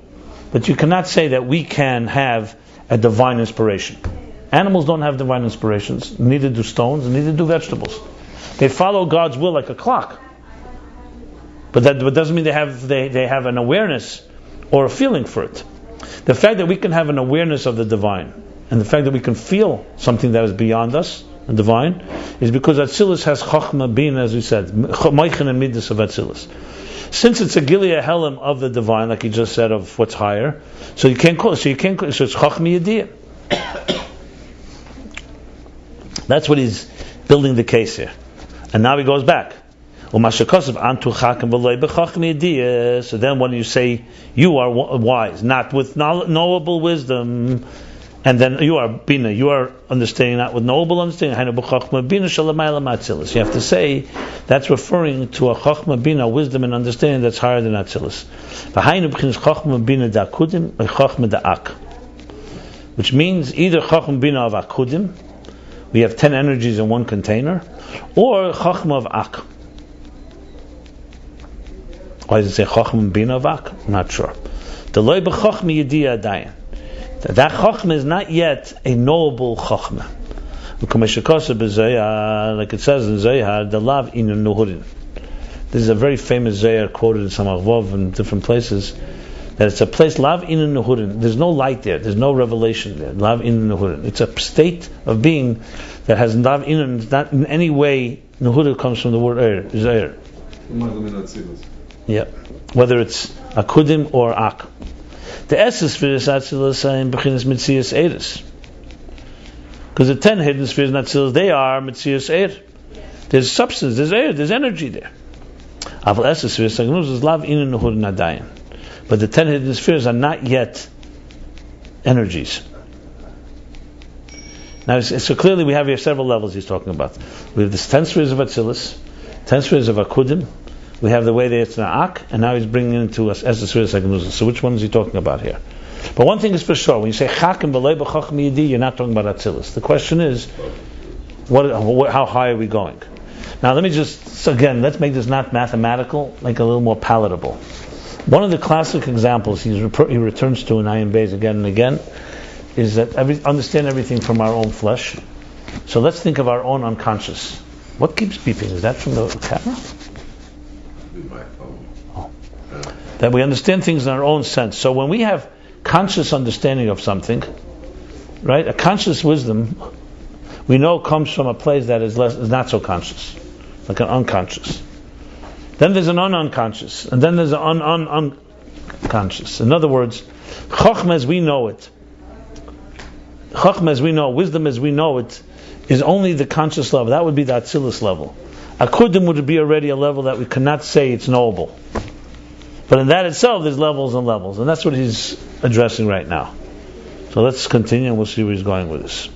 but you cannot say that we can have a divine inspiration. Animals don't have divine inspirations. Neither do stones, and neither do vegetables. They follow God's will like a clock. But that doesn't mean they have an awareness or a feeling for it. The fact that we can have an awareness of the divine, and the fact that we can feel something that is beyond us, the divine, is because Atzilus has Chachma Bina, as we said, Moichin and Midas of Atzilus. Since it's a Gilei Helam of the divine, like you just said, of what's higher, so you can't call it. So it's Chachma Yediyah. That's what he's building the case here, and now he goes back. So then when you say you are wise, not with knowable wisdom, and then you are bina, you are understanding, not with knowable understanding. You have to say that's referring to a chachma bina, wisdom and understanding that's higher than Atzilus. Which means either chachma bina of akudim, we have 10 energies in one container, or chachma of ak. Why does it say Chachma Bina Vak? I'm not sure. The loy b'Chachma Yediyah Adayin. That Chachma is not yet a knowable Chachma. Like it says in Zohar, the lav inu nuhurin. This is a very famous Zayar quoted in some Avov and different places, that it's a place, Lav Inin Nehurin. There's no light there. There's no revelation there. Lav Inin Nehurin. It's a state of being that has Lav Inin, not in any way, Nehurin comes from the word Zayar. Yeah. Whether it's Akudim or Ak. The essence for this Atzilus in Bechinas Mitzias Eiris. Because the 10 hidden spheres in Atzilus, they are Mitzias Eir. There's substance, there's air, there's energy there. But the 10 hidden spheres are not yet energies. Now, so clearly we have here several levels he's talking about. We have the 10 spheres of Atzilus, 10 spheres of Akudim, we have the way that it's Na'ak, and now he's bringing it into us as the spheres of Sagnuzah. So which one is he talking about here? But one thing is for sure, when you say Chak and B'lei B'chach Miyadi, you're not talking about Atzilus. The question is, how high are we going? Now let me let's make this not mathematical, make it a little more palatable. One of the classic examples he returns to in Ayin Beis again and again is that understand everything from our own flesh. So let's think of our own unconscious. What keeps beeping? Is that from the camera? My phone. Oh. That we understand things in our own sense. So when we have conscious understanding of something, right? A conscious wisdom, we know comes from a place that is not so conscious, like an unconscious. Then there's an unconscious, and then there's an unconscious. In other words, Chochmah as we know it, wisdom as we know it, is only the conscious level. That would be the Atzilus level. Akudim would be already a level that we cannot say it's knowable. But in that itself, there's levels and levels, and that's what he's addressing right now. So let's continue, and we'll see where he's going with this.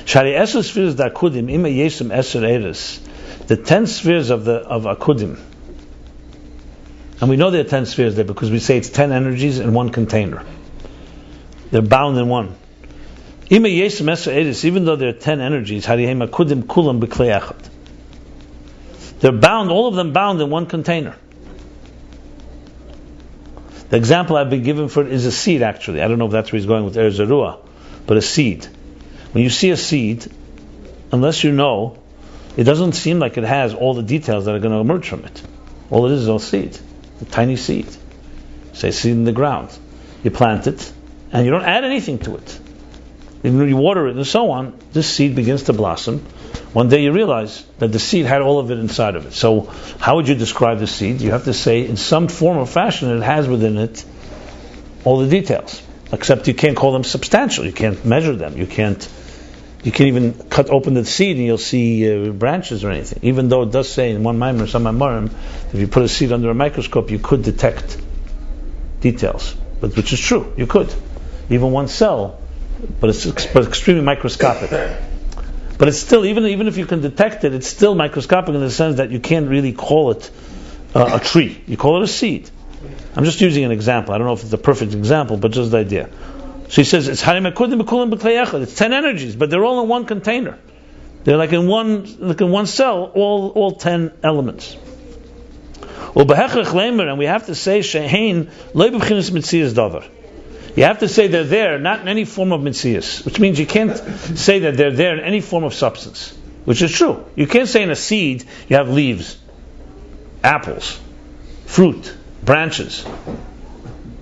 Shari Eser spheres da Akudim, Ima Yesem Eser Eres, the 10 spheres of Akudim. And we know there are 10 spheres there because we say it's 10 energies in one container. They're bound in one. Ima Yesem Eser Eres, even though there are 10 energies, Harihem Akudim Kulam B'Klei Echad. They're bound, all of them bound in one container. The example I've been given for it is a seed, actually. I don't know if that's where he's going with Er Zerua, but a seed. When you see a seed, unless you know, it doesn't seem like it has all the details that are going to emerge from it. All it is a seed, a tiny seed. Say seed in the ground. You plant it, and you don't add anything to it. You water it and so on, this seed begins to blossom. One day you realize that the seed had all of it inside of it. So how would you describe the seed? You have to say in some form or fashion it has within it all the details. Except you can't call them substantial. You can't measure them. You can't even cut open the seed and you'll see branches or anything. Even though it does say in one Maimer, some Maimarim, if you put a seed under a microscope, you could detect details. But which is true. You could. Even one cell, but it's extremely microscopic. But it's still, even if you can detect it, it's still microscopic in the sense that you can't really call it a tree. You call it a seed. I'm just using an example. I don't know if it's the perfect example, but just the idea. So he says it's 10 energies, but they're all in one container. They're like in one cell, all 10 elements. And we have to say you have to say they're there, not in any form of mitzias, which means you can't say that they're there in any form of substance, which is true. You can't say in a seed you have leaves, apples, fruit, branches.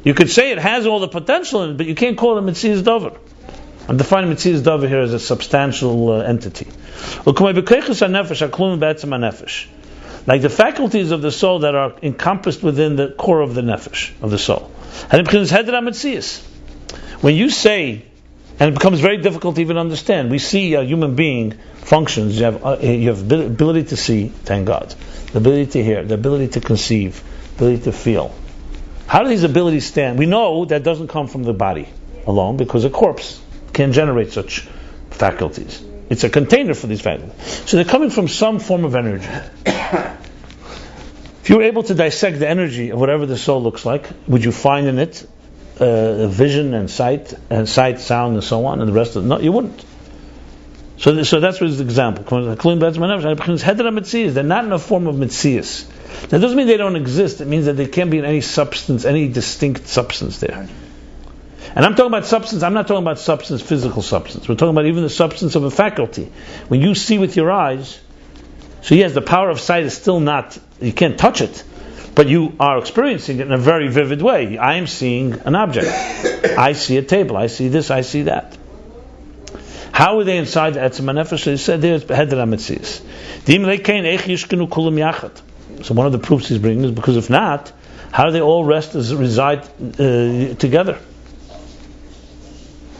You could say it has all the potential in it, but you can't call it mitzias davar. I'm defining mitzias davar here as a substantial entity. Like the faculties of the soul that are encompassed within the core of the nefesh, of the soul. When you say, and it becomes very difficult to even understand, we see a human being functions, you have the ability to see, thank God, the ability to hear, the ability to conceive, the ability to feel. How do these abilities stand? We know that doesn't come from the body alone, because a corpse can't generate such faculties. It's a container for these faculties. So they're coming from some form of energy. If you were able to dissect the energy of whatever the soul looks like, would you find in it vision and sight, sound, and so on, and the rest of it? No, you wouldn't. So that's what is the example. They're not in a form of mitzias. That doesn't mean they don't exist. It means that they can't be in any substance, any distinct substance there. And I'm talking about substance. I'm not talking about substance, physical substance. We're talking about even the substance of a faculty. When you see with your eyes, so yes, the power of sight is still not, you can't touch it, but you are experiencing it in a very vivid way. I am seeing an object. I see a table. I see this. I see that. How are they inside the Etzem HaNefesh? They said there's Heder HaMetzias. So one of the proofs he's bringing is because if not, how do they all reside together?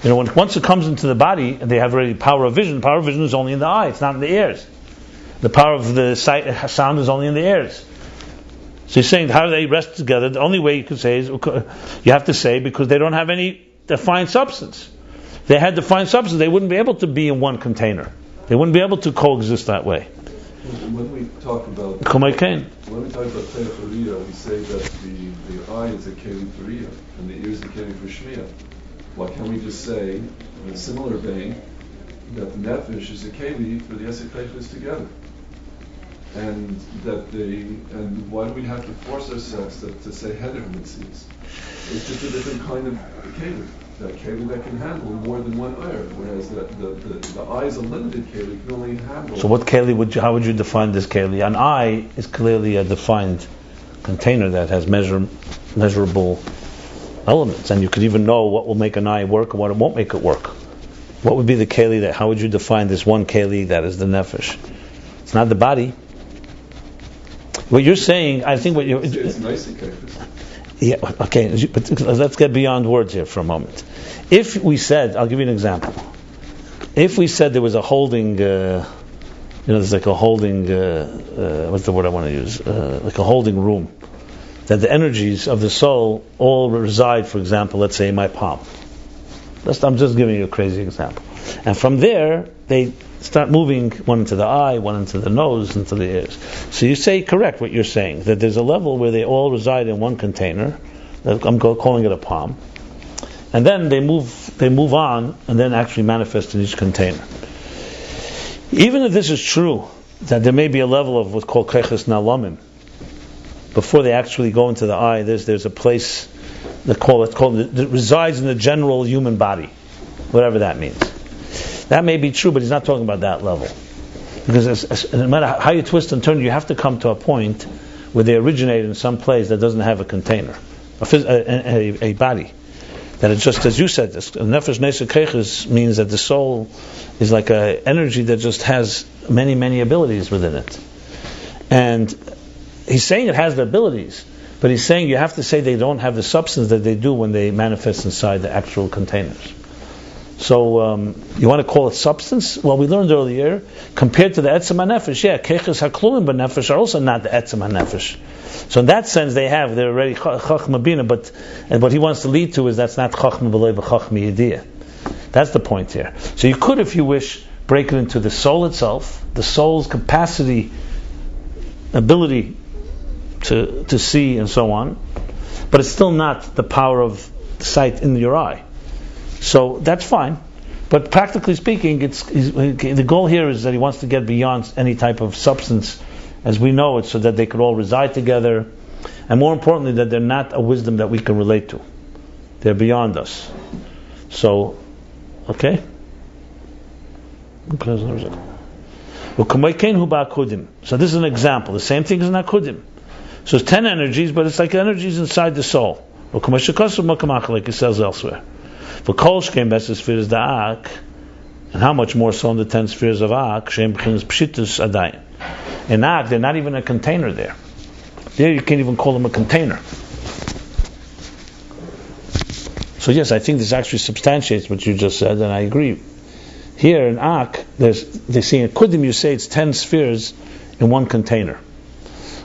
You know, once it comes into the body, they have already power of vision. Power of vision is only in the eye; it's not in the ears. The power of the sound is only in the ears. So he's saying, how do they rest together? The only way you could say is, you have to say, because they don't have any defined substance. If they had defined substance, they wouldn't be able to be in one container. They wouldn't be able to coexist that way. When we talk about Te'afariya, we say that the eye is a keli fariya and the ear is a keli for shmiya. Why can't we just say, in a similar vein, that the nefesh is a keli for the esek teichos together, and why do we have to force ourselves to say heder mitzias? It's just a different kind of keli. That keli that can handle more than one iron, whereas the eye is a limited keli, can only handle. So what keli how would you define this keli? An eye is clearly a defined container that has measurable elements, and you could even know what will make an eye work and what it won't make it work. What would be the keli how would you define this one keli that is the nefesh? It's not the body. What you're saying, I think it's nice keli. Yeah, okay, but let's get beyond words here for a moment. If we said, I'll give you an example. If we said there was a holding, there's like a holding, what's the word I want to use? Like a holding room, that the energies of the soul all reside, for example, let's say in my palm. I'm just giving you a crazy example. And from there, they start moving one into the eye, one into the nose, into the ears. So you say correct what you're saying, that there's a level where they all reside in one container, that I'm calling it a palm, and then they move on and then actually manifest in each container. Even if this is true, that there may be a level of what's called keches nalamim, before they actually go into the eye, there's a place that resides in the general human body, whatever that means. That may be true, but he's not talking about that level. Because no matter how you twist and turn, you have to come to a point where they originate in some place that doesn't have a container, a body. That it's just, as you said, this nefesh neser keches means that the soul is like an energy that just has many, many abilities within it. And he's saying it has the abilities, but he's saying you have to say they don't have the substance that they do when they manifest inside the actual containers. So you want to call it substance? Well, we learned earlier, compared to the etzem hanefesh, keches haklulim b'nefesh are also not the etzem hanefesh. So in that sense, they're already chachma bina, but and what he wants to lead to is that's not chachma b'lei b'chachma yediyah. That's the point here. So you could, if you wish, break it into the soul itself, the soul's capacity, ability to see and so on, but it's still not the power of sight in your eye. So that's fine, but practically speaking, the goal here is that he wants to get beyond any type of substance as we know it, so that they could all reside together, and more importantly, that they're not a wisdom that we can relate to. They're beyond us. So, okay? So this is an example. The same thing is in Akudim. So it's 10 energies, but it's like energies inside the soul. Like it says elsewhere. For kol shkein b'es spheres da'ak, and how much more so in the 10 spheres of Ak, shem b'chinas pshitus adayin. In Ak, they're not even a container there. There you can't even call them a container. So yes, I think this actually substantiates what you just said, and I agree. Here in Ak, they say in Kudim you say it's 10 spheres in one container.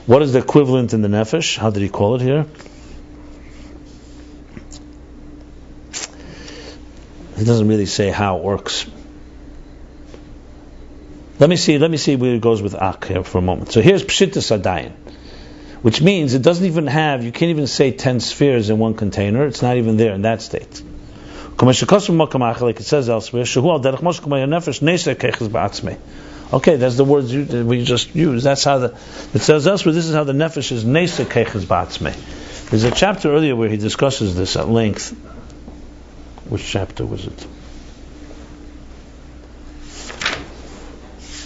What is the equivalent in the Nefesh? How did he call it here? He doesn't really say how it works. Let me see where it goes with Ak here for a moment. So here's Pshitas Adayin, which means it doesn't even have, you can't even say 10 spheres in one container. It's not even there in that state. Like it says elsewhere, okay, that's the words we just used. That's how it says elsewhere, this is how the nefesh is Neser Keches Ba'atzmei. There's a chapter earlier where he discusses this at length. Which chapter was it?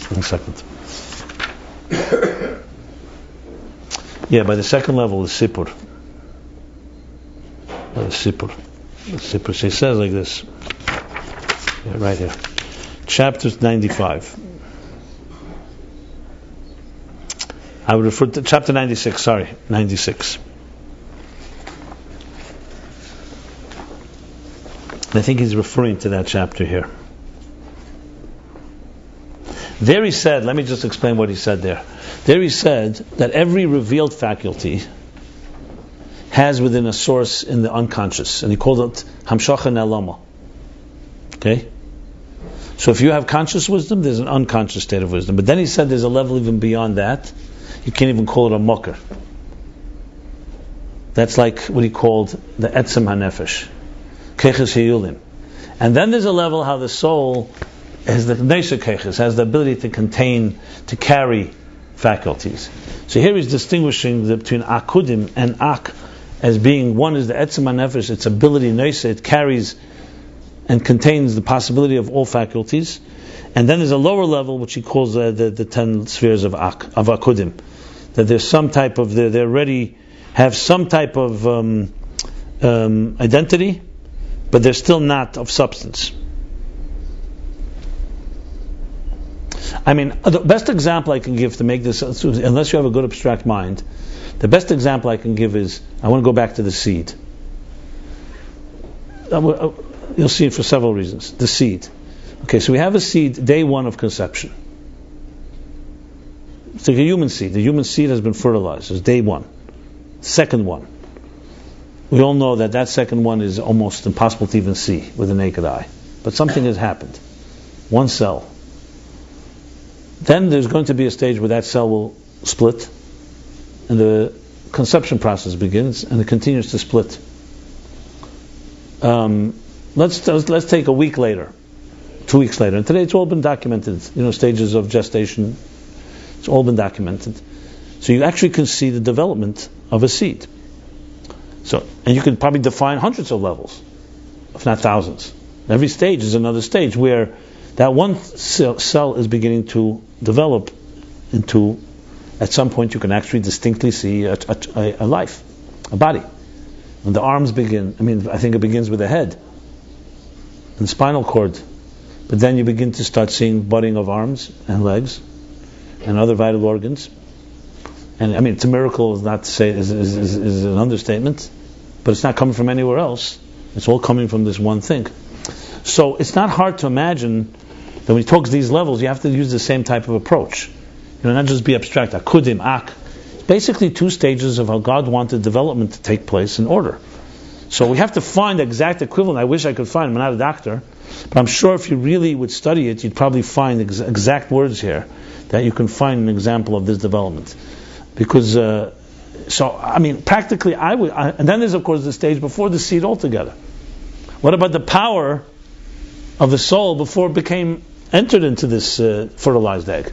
1 second. Yeah, by the second level is Sipur. Sipur. Sipur. So he says like this. Yeah, right here. Chapter 95. I would refer to chapter 96, 96. I think he's referring to that chapter here. There he said, let me just explain what he said there. There he said that every revealed faculty has within a source in the unconscious, and he called it Hamshacha Ne'lama. Okay? So if you have conscious wisdom, there's an unconscious state of wisdom. But then he said there's a level even beyond that. You can't even call it a mucker. That's like what he called the Etzem HaNefesh. Keches Heyulim. And then there's a level how the soul has the Nesha Keches, has the ability to contain, to carry faculties. So here he's distinguishing between Akudim and Ak as being, one is the Etzem HaNefesh, its ability, Nesha, it carries and contains the possibility of all faculties. And then there's a lower level which he calls the 10 spheres of Akudim. That there's some type of, they already have some type of identity, but they're still not of substance. I mean, the best example I can give to make this, unless you have a good abstract mind, the best example I can give is, I want to go back to the seed. You'll see it for several reasons. The seed. Okay, so we have a seed, day one of conception. It's like a human seed. The human seed has been fertilized. It's day one. Second one. We all know that second one is almost impossible to even see with the naked eye. But something has happened. One cell. Then there's going to be a stage where that cell will split, and the conception process begins, and it continues to split. Let's take a week later, 2 weeks later, and today it's all been documented. Stages of gestation, it's all been documented. So you actually can see the development of a seed. So, and you can probably define hundreds of levels, if not thousands. Every stage is another stage where that one cell is beginning to develop into, at some point you can actually distinctly see a life, a body. When the arms begin, I think it begins with the head and spinal cord, but then you begin to start seeing budding of arms and legs and other vital organs. And it's a miracle, is not to say is an understatement, but it's not coming from anywhere else. It's all coming from this one thing. So it's not hard to imagine that when he talks these levels, you have to use the same type of approach. Not just be abstract. Akudim, Ak. Basically 2 stages of how God wanted development to take place in order. So we have to find the exact equivalent. I wish I could find. I'm not a doctor, but I'm sure if you really would study it, you'd probably find exact words here that you can find an example of this development. Because, practically, and then there's of course the stage before the seed altogether. What about the power of the soul before it entered into this fertilized egg?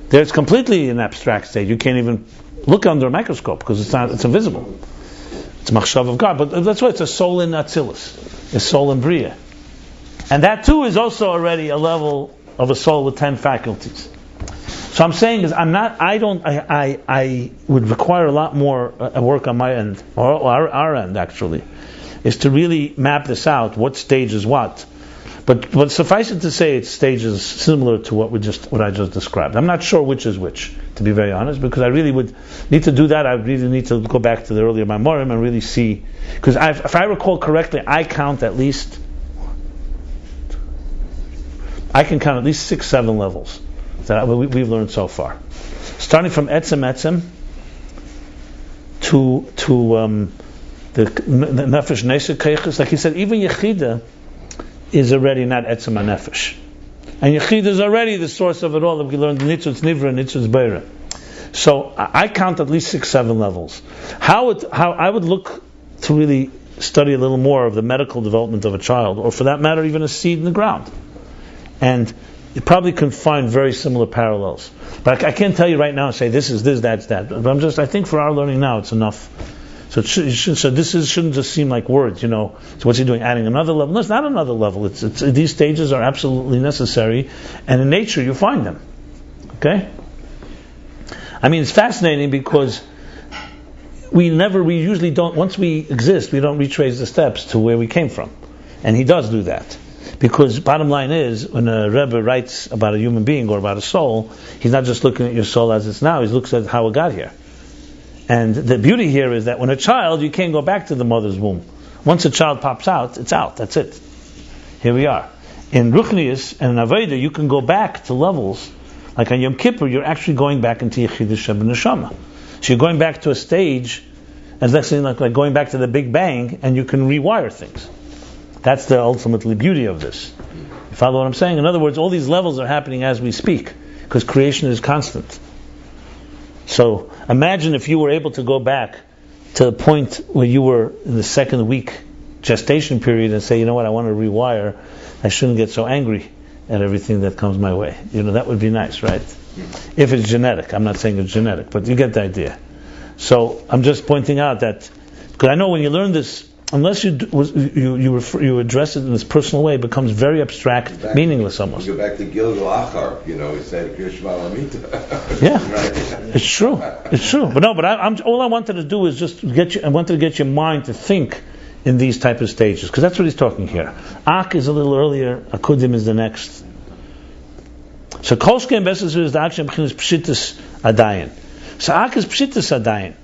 There's completely an abstract state. You can't even look under a microscope because it's invisible. It's a machshav of God, but that's why it's a soul in Atzilus, a soul in Bria, and that too is also already a level of a soul with 10 faculties. So I'm saying is I would require a lot more work on my end, or our end actually, is to really map this out. What stage is what? But suffice it to say, it's stages similar to what I just described. I'm not sure which is which, to be very honest, because I really would need to do that. I really need to go back to the earlier Maimorim and really see, because if I recall correctly, I can count at least 6-7 levels that we've learned so far, starting from Etzem to the Nefesh Nesek Keiches. Like he said, even Yechida is already not Etzem HaNefesh. And Yechid is already the source of it all. If we learned Nitzutz Nivra and Nitzutz Beira. So I count at least 6-7 levels. How I would look to really study a little more of the medical development of a child, or for that matter, even a seed in the ground. And you probably can find very similar parallels. But I can't tell you right now and say this is this, that's that. But I think for our learning now, it's enough So shouldn't just seem like words, So what's he doing? Adding another level? No, it's not another level. It's these stages are absolutely necessary, and in nature you find them. Okay? I mean, it's fascinating because we usually don't, once we exist, we don't retrace the steps to where we came from. And he does do that. Because bottom line is, when a Rebbe writes about a human being or about a soul, he's not just looking at your soul as it's now, he looks at how it got here. And the beauty here is that when a child, you can't go back to the mother's womb. Once a child pops out, it's out, that's it. Here we are. In Ruchnius and in Avodah, you can go back to levels, like on Yom Kippur, you're actually going back into Yechidah Sheba Neshama. So you're going back to a stage, as let's say like going back to the Big Bang, and you can rewire things. That's the ultimately beauty of this. You follow what I'm saying? In other words, all these levels are happening as we speak, because creation is constant. So imagine if you were able to go back to the point where you were in the second week gestation period and say, you know what, I want to rewire. I shouldn't get so angry at everything that comes my way. That would be nice, right? If it's genetic. I'm not saying it's genetic, but you get the idea. So I'm just pointing out that, because I know when you learn this, unless you address it in this personal way, it becomes very abstract, meaningless almost. You go back to Gilgal Achar, he said, Kirshma Lamita. Yeah, right. It's true. But all I wanted to do is just I wanted to get your mind to think in these type of stages, because that's what he's talking here. Ak is a little earlier, Akudim is the next. So Kolshke and Besses is the action is Pshitus Adayin. So Ak is Pshitus Adayin.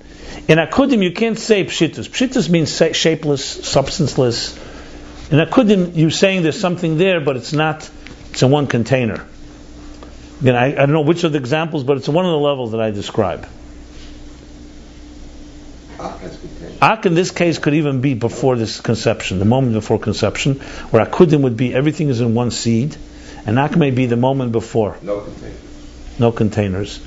In Akudim you can't say Pshitus. Pshitus means shapeless, substanceless. In Akudim you're saying there's something there, but it's not. It's in one container. Again, I don't know which of the examples, but it's one of the levels that I describe. Ak in this case could even be before this conception, the moment before conception, where Akudim would be everything is in one seed, and Ak may be the moment before. No containers. No containers.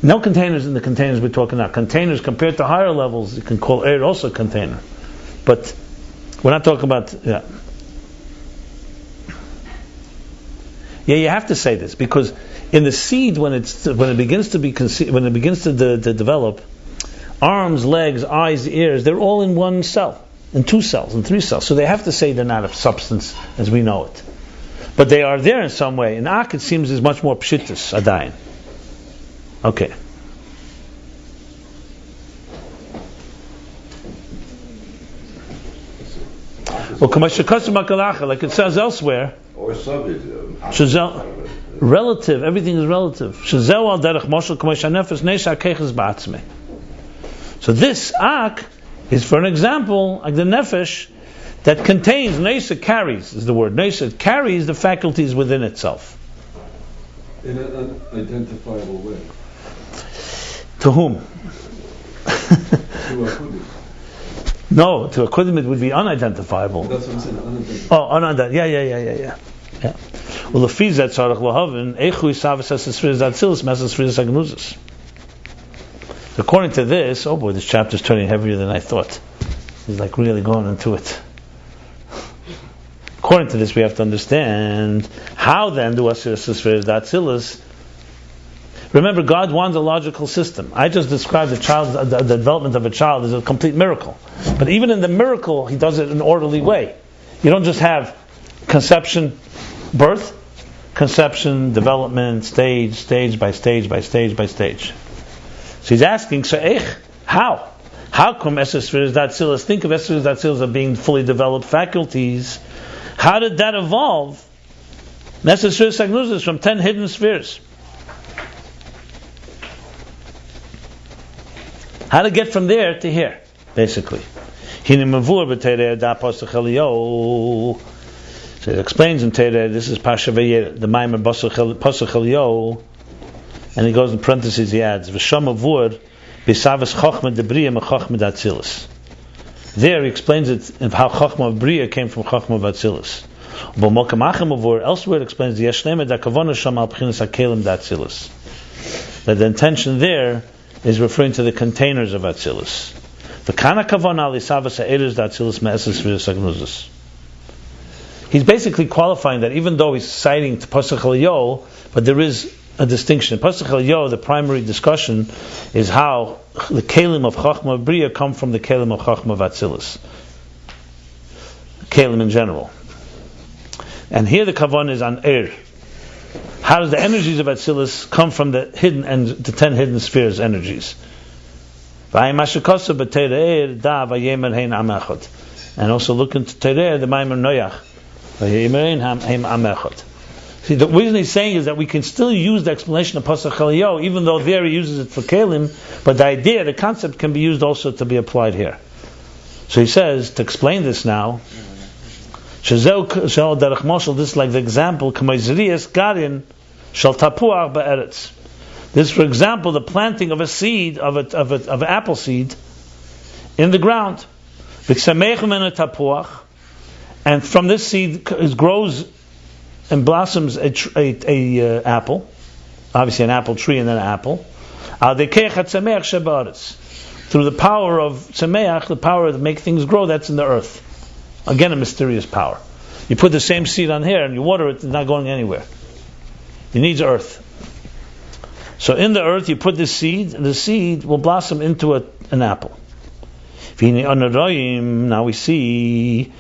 No containers in the containers we're talking about. Containers compared to higher levels, you can call air also a container. But we're not talking about, Yeah, you have to say this, because in the seed, when it begins to be when it begins to develop, arms, legs, eyes, ears, they're all in one cell, in 2 cells, in 3 cells. So they have to say they're not a substance as we know it. But they are there in some way. In Ak, it seems, is much more pshitus, adayin. Okay. Well, like it says elsewhere, or subject. Relative, everything is relative. So this Ak is, for an example, like the nefesh that contains, Nesa carries, is the word. Nesa carries the faculties within itself. In an unidentifiable way. To whom? To Akudim. No, to Akudim it would be unidentifiable. That's what I'm saying, unidentifiable. Oh, unidentifiable. Yeah. Well, the fizat tzarich lahavin echu isavas esesfiris datzilis mesesfiris agnuzis. According to this, oh boy, this chapter is turning heavier than I thought. He's like really going into it. According to this, we have to understand how then do esesfiris datzilis. Remember, God wants a logical system. I just described the development of a child as a complete miracle. But even in the miracle, He does it in an orderly way. You don't just have conception, birth, conception, development, stage by stage by stage by stage. So he's asking, how? How come esesfiris datzilis? Think of esesfiris datzilis as being fully developed faculties. How did that evolve? Esesfiris agnuzis from 10 hidden spheres. How to get from there to here, basically. So it explains in Teireh, this is Pasha Vayera, the Maimer Pasach Eliyahu, and he goes in parentheses, he adds, V'sham avur b'savas chochma debriya mechochma datzilis. There he explains it of how chochma of Bria came from chochma of Atzilis. B'mokam achem avur, elsewhere it explains the yeshlema da kavona sham al pchinas hakelim datzilis. That the intention there is referring to the containers of Atzilis. V'kana kavona al isavas ha'eres datzilis me'eses v'yos agnuzis. He's basically qualifying that even though he's citing to Pasach Eliyahu, but there is a distinction. Pasuk Eliyahu, the primary discussion is how the kelim of Chachma Bria come from the kelim of Chachma of Atzilus. Kelim in general. And here the kavan is on how does the energies of Atzilus come from the 10 hidden spheres energies? And also look into Tereh, the Maimer Noyach. See, the reason he's saying is that we can still use the explanation of Pasuk Eliyahu, even though there he uses it for Kelim, but the idea, the concept can be used also to be applied here. So he says, to explain this now, this is like the example, this, for example, the planting of a seed, of an apple seed, in the ground. And from this seed grows and blossoms a apple, obviously an apple tree and then an apple. Through the power of tzemeach, the power to make things grow, that's in the earth. Again, a mysterious power. You put the same seed on here and you water it, it's not going anywhere. It needs earth. So in the earth, you put the seed, and the seed will blossom into an apple. Now we see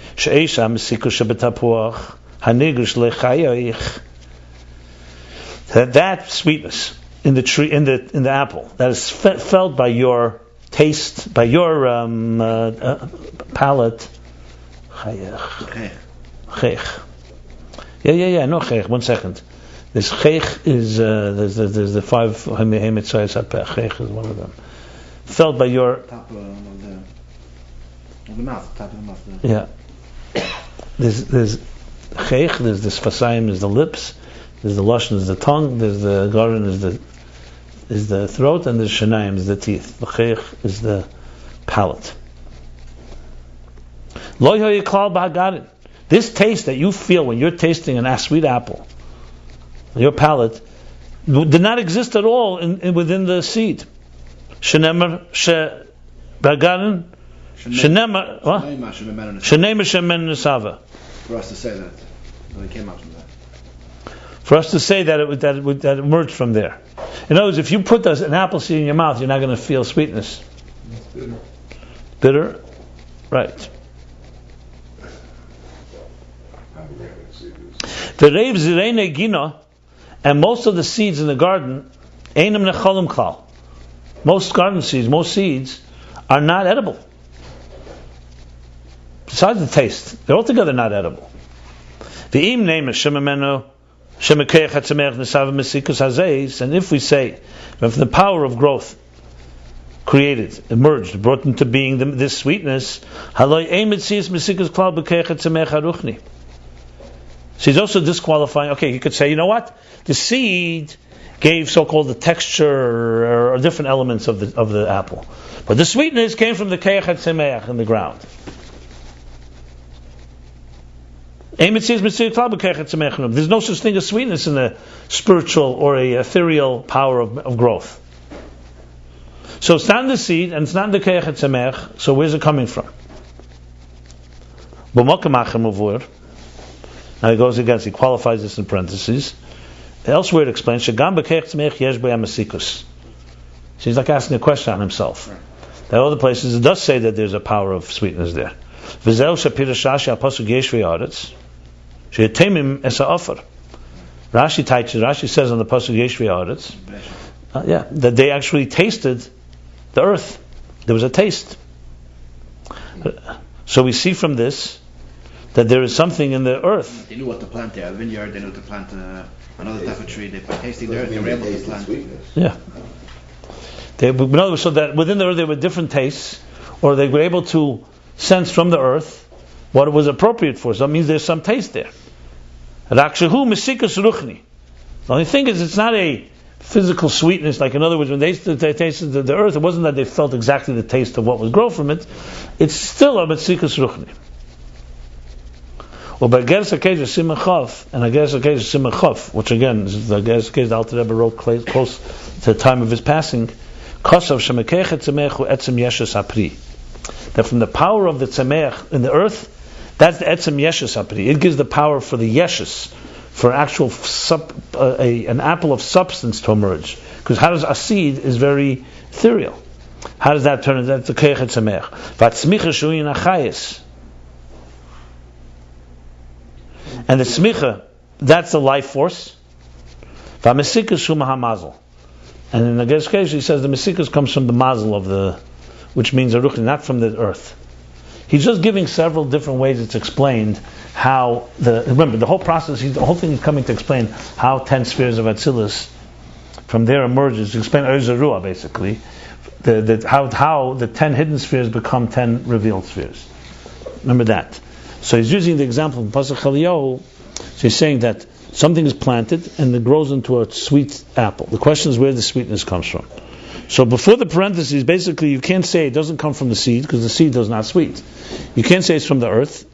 that sweetness in the tree, in the apple, that is felt by your taste, by your palate. No chayich. 1 second. This chayich is there's the 5 hamitzayis hapech. Chayich is one of them. Felt by your top of the mouth, top of the mouth. Yeah. There's chayich. There's the sfasayim. There's the lips. There's the lashon. There's the tongue. There's the garden. Is the throat, and the shanayim is the teeth. The chayich is the palate. Lo yoyiklal b'hagarin. This taste that you feel when you're tasting a sweet apple, your palate, did not exist at all within the seed. Shenemar b'hagarin. Shenemar what? Shenemar shemen nesava. For us to say that when it came out from that. For us to say that it emerged from there. In other words, if you put an apple seed in your mouth, you're not going to feel sweetness. It's bitter. Bitter? Right. The reiv zirei gina, and most of the seeds in the garden, einam nechalim klal. Most garden seeds, most seeds, are not edible. Besides the taste, they're altogether not edible. V'im neimesh shememenu shemekeich hatzemeach nesav mesikus hazeis, and if we say that from the power of growth created, emerged, brought into being this sweetness, haloi ein mitzias mesikus klal b'keich hatzemeach haruchni. So he's also disqualifying. Okay, you could say, you know what? The seed gave so-called the texture or different elements of the apple, but the sweetness came from the keich hatzemeach in the ground. There's no such thing as sweetness in a spiritual or a ethereal power of growth. So it's not in the seed and it's not in the keich hatzemeach. So where's it coming from? Now he goes against, he qualifies this in parentheses. Elsewhere it explains, Shagam b'keich tzmeich yesh b'yam mesikus. So he's like asking a question on himself. There are other places it does say that there's a power of sweetness there. V'zeu shapir shashi apasuk yesh v'yaretz she'etemim esa offer. Rashi says on the pasuk yesh v'yaretz, that they actually tasted the earth. There was a taste. So we see from this that there is something in the earth. They knew what to plant there. A vineyard, they knew to plant another type of tree. By tasting the earth, they were able to plant. Yeah. In other words, so that within the earth there were different tastes, or they were able to sense from the earth what it was appropriate for. So that means there's some taste there. Rakshahu mesikus ruchni. The only thing is, it's not a physical sweetness. Like in other words, when they tasted the earth, it wasn't that they felt exactly the taste of what was grown from it. It's still a mesikus ruchni. Well, by Geras HaKedesh Simon Chav, and Geras HaKedesh Simon Chav, which again is the Geras HaKedesh the Alter Rebbe wrote close to the time of his passing, Kosav Shemekech Etzemechu Etzem Yeshus Hapri. That from the power of the Tzemech in the earth, that's the Etzem Yeshus Hapri. It gives the power for the Yeshus, for actual an apple of substance to emerge. Because how does a seed is very ethereal? How does that turn into the keichet sameach? V'atzmicha shuyin achayis. And the smicha, that's the life force. V'amesikas shu mahamazal. And in the Gersh case, he says the mesikas comes from the mazel of the, which means a ruchni, not from the earth. He's just giving several different ways it's explained how remember the whole process, the whole thing is coming to explain how 10 spheres of Atzilus from there emerges, to explain Erzerua basically, how the 10 hidden spheres become 10 revealed spheres. Remember that. So he's using the example of Pasach Eliyahu. So he's saying that something is planted and it grows into a sweet apple. The question is where the sweetness comes from. So before the parentheses, basically you can't say it doesn't come from the seed because the seed is not sweet. You can't say it's from the earth.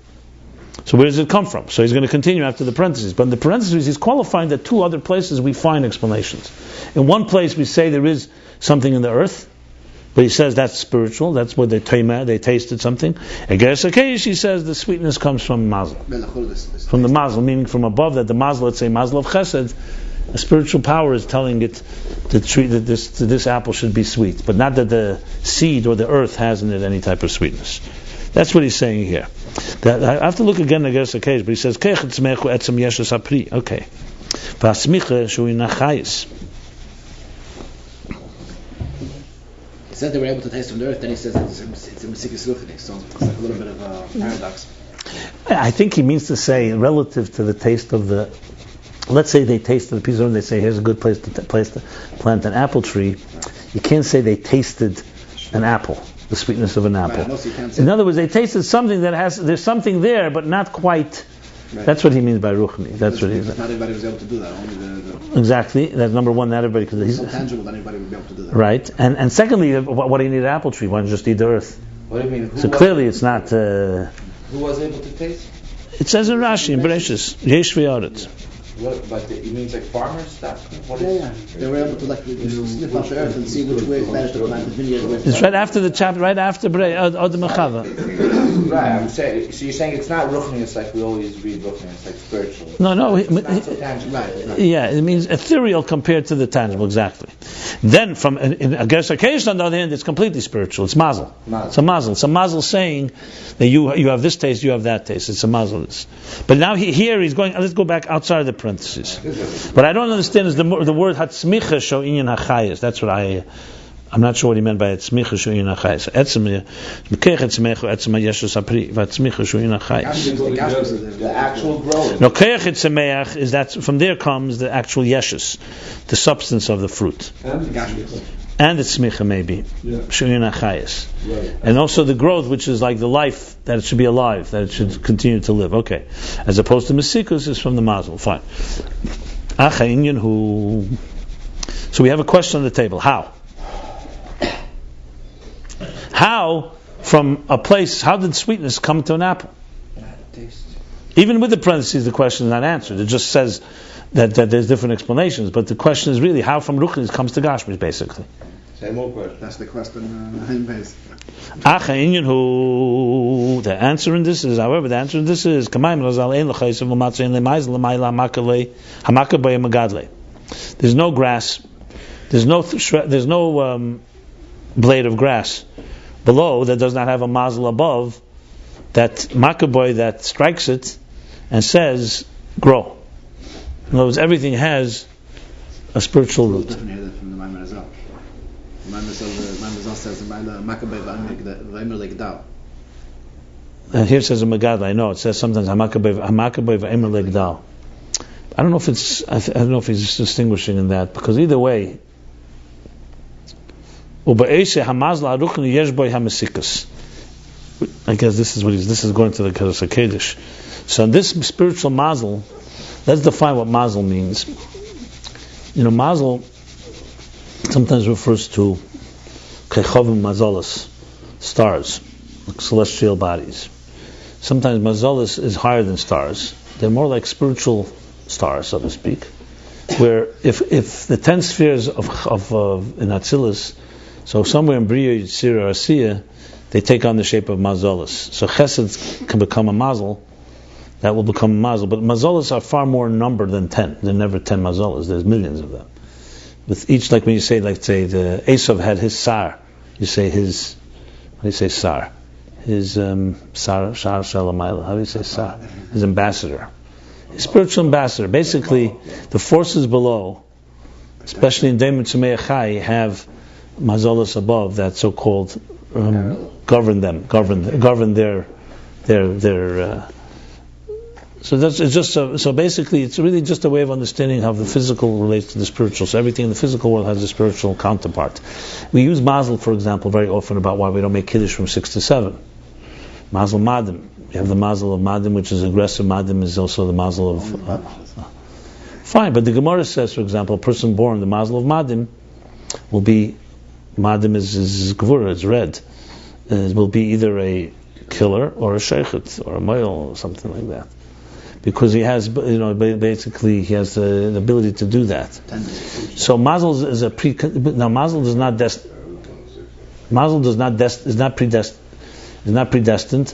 So where does it come from? So he's going to continue after the parentheses. But in the parentheses, he's qualifying that 2 other places we find explanations. In one place we say there is something in the earth, but he says that's spiritual. That's where they tasted something. And Gersh he says the sweetness comes from mazel. From the mazel, meaning from above, that the mazel, let's say mazel of chesed, a spiritual power is telling it that this apple should be sweet, but not that the seed or the earth has in it any type of sweetness. That's what he's saying here. That I have to look again at Gersh but he says keichet tzmechu etzem yeshus hapri. Okay. V'asmicha shuyin achayis. He said they were able to taste from the earth, then he says it's a mesikas ruchni, so it's like a little bit of a paradox. I think he means to say relative to the taste of the. Let's say they tasted a piece of earth and they say here's a good place to plant an apple tree. You can't say they tasted an apple, the sweetness of an apple. Right, in other words, they tasted something there's something there, but not quite. Right. That's what he means by ruchni. That's what he said. Not everybody was able to do that. Only exactly. That's number one. Not everybody, because he's so tangible that anybody would be able to do that. Right. And secondly, what do you need an apple tree? Why don't you just eat the earth? What do you mean? So clearly, it's not. Who was able to taste? It says in Rashi in Bereshis, Yesh v'Yaretz. But it means like farmers? They were able to sniff out the earth and see which way it's better to plant the vineyard. It's right after the chapter, right after Brei, Od Mechava. Right, I'm saying. So you're saying it's not ruchni, it's like we always read ruchni, it's like spiritual. No. It's not so tangible. Right. Yeah, it means ethereal compared to the tangible, exactly. Then from in Gersh HaKeish, on the other hand, it's completely spiritual. It's mazel. It's a mazel. It's a mazel saying that you have this taste, you have that taste. It's a mazel. But now here he's going. Let's go back outside of the parentheses. What I don't understand is the word hatzmicha sho inyan hachayis. That's what I'm not sure what he meant by hatzmicha sho inyan hachayis. Etzem mekech etzmechu etzem yeshus hapri vatzmicha sho inyan hachayis. The actual growing. No, keich etzemeach is that from there comes the actual yeshus, the substance of the fruit. And the tzmicha maybe, shuyin achayis, and also the growth, which is like the life that it should be alive, that it should continue to live. Okay, as opposed to mesikus is from the mazel. Fine. Ayin who. So we have a question on the table. How from a place? How did sweetness come to an apple? Even with the parentheses, the question is not answered. It just says that there's different explanations, but the question is really how from ruchnis comes to gashmis, basically. Say more question. That's the question in Beis. The answer in this is, however, there's no grass, there's no blade of grass below that does not have a mazel above, that makaboy that strikes it and says, grow. In other words, everything has a spiritual root. From the Maimon as well. The Maimon says, and here it says a Megadla. I know it says sometimes Hamakabay v'Emer Legdal. I don't know if he's distinguishing in that, because either way, I guess this is going to the Kedos HaKedesh. So in this spiritual mazel, let's define what mazel means. Mazel sometimes refers to kechovim mazolos, stars, like celestial bodies. Sometimes mazolos is higher than stars. They're more like spiritual stars, so to speak. Where if the 10 spheres of in Atzilus, so somewhere in Bria, Yitzir, or Asiya, they take on the shape of mazolos. So Chesed can become a mazel that will become mazel. But mazolas are far more in number than 10. There are never 10 mazolas. There's millions of them. With each, like when you say, like say, the Esav had his sar. You say his, how do you say sar? His sar shalamayla. How do you say sar? His ambassador. His spiritual ambassador. Basically, the forces below, especially in Daimon Tzemei Chai, have mazolas above that so-called govern their so it's just so basically it's really just a way of understanding how the physical relates to the spiritual. So everything in the physical world has a spiritual counterpart. We use mazel, for example, very often about why we don't make kiddush from 6 to 7. Mazel madim. You have the mazel of madim, which is aggressive. Madim is also the mazel of fine, but the Gemara says, for example, a person born the mazel of madim will be, madim is gvura, it's red. It will be either a killer or a sheikhet or a moil or something like that, because he has, basically he has the ability to do that. So mazel is a now mazel does not is not predestined.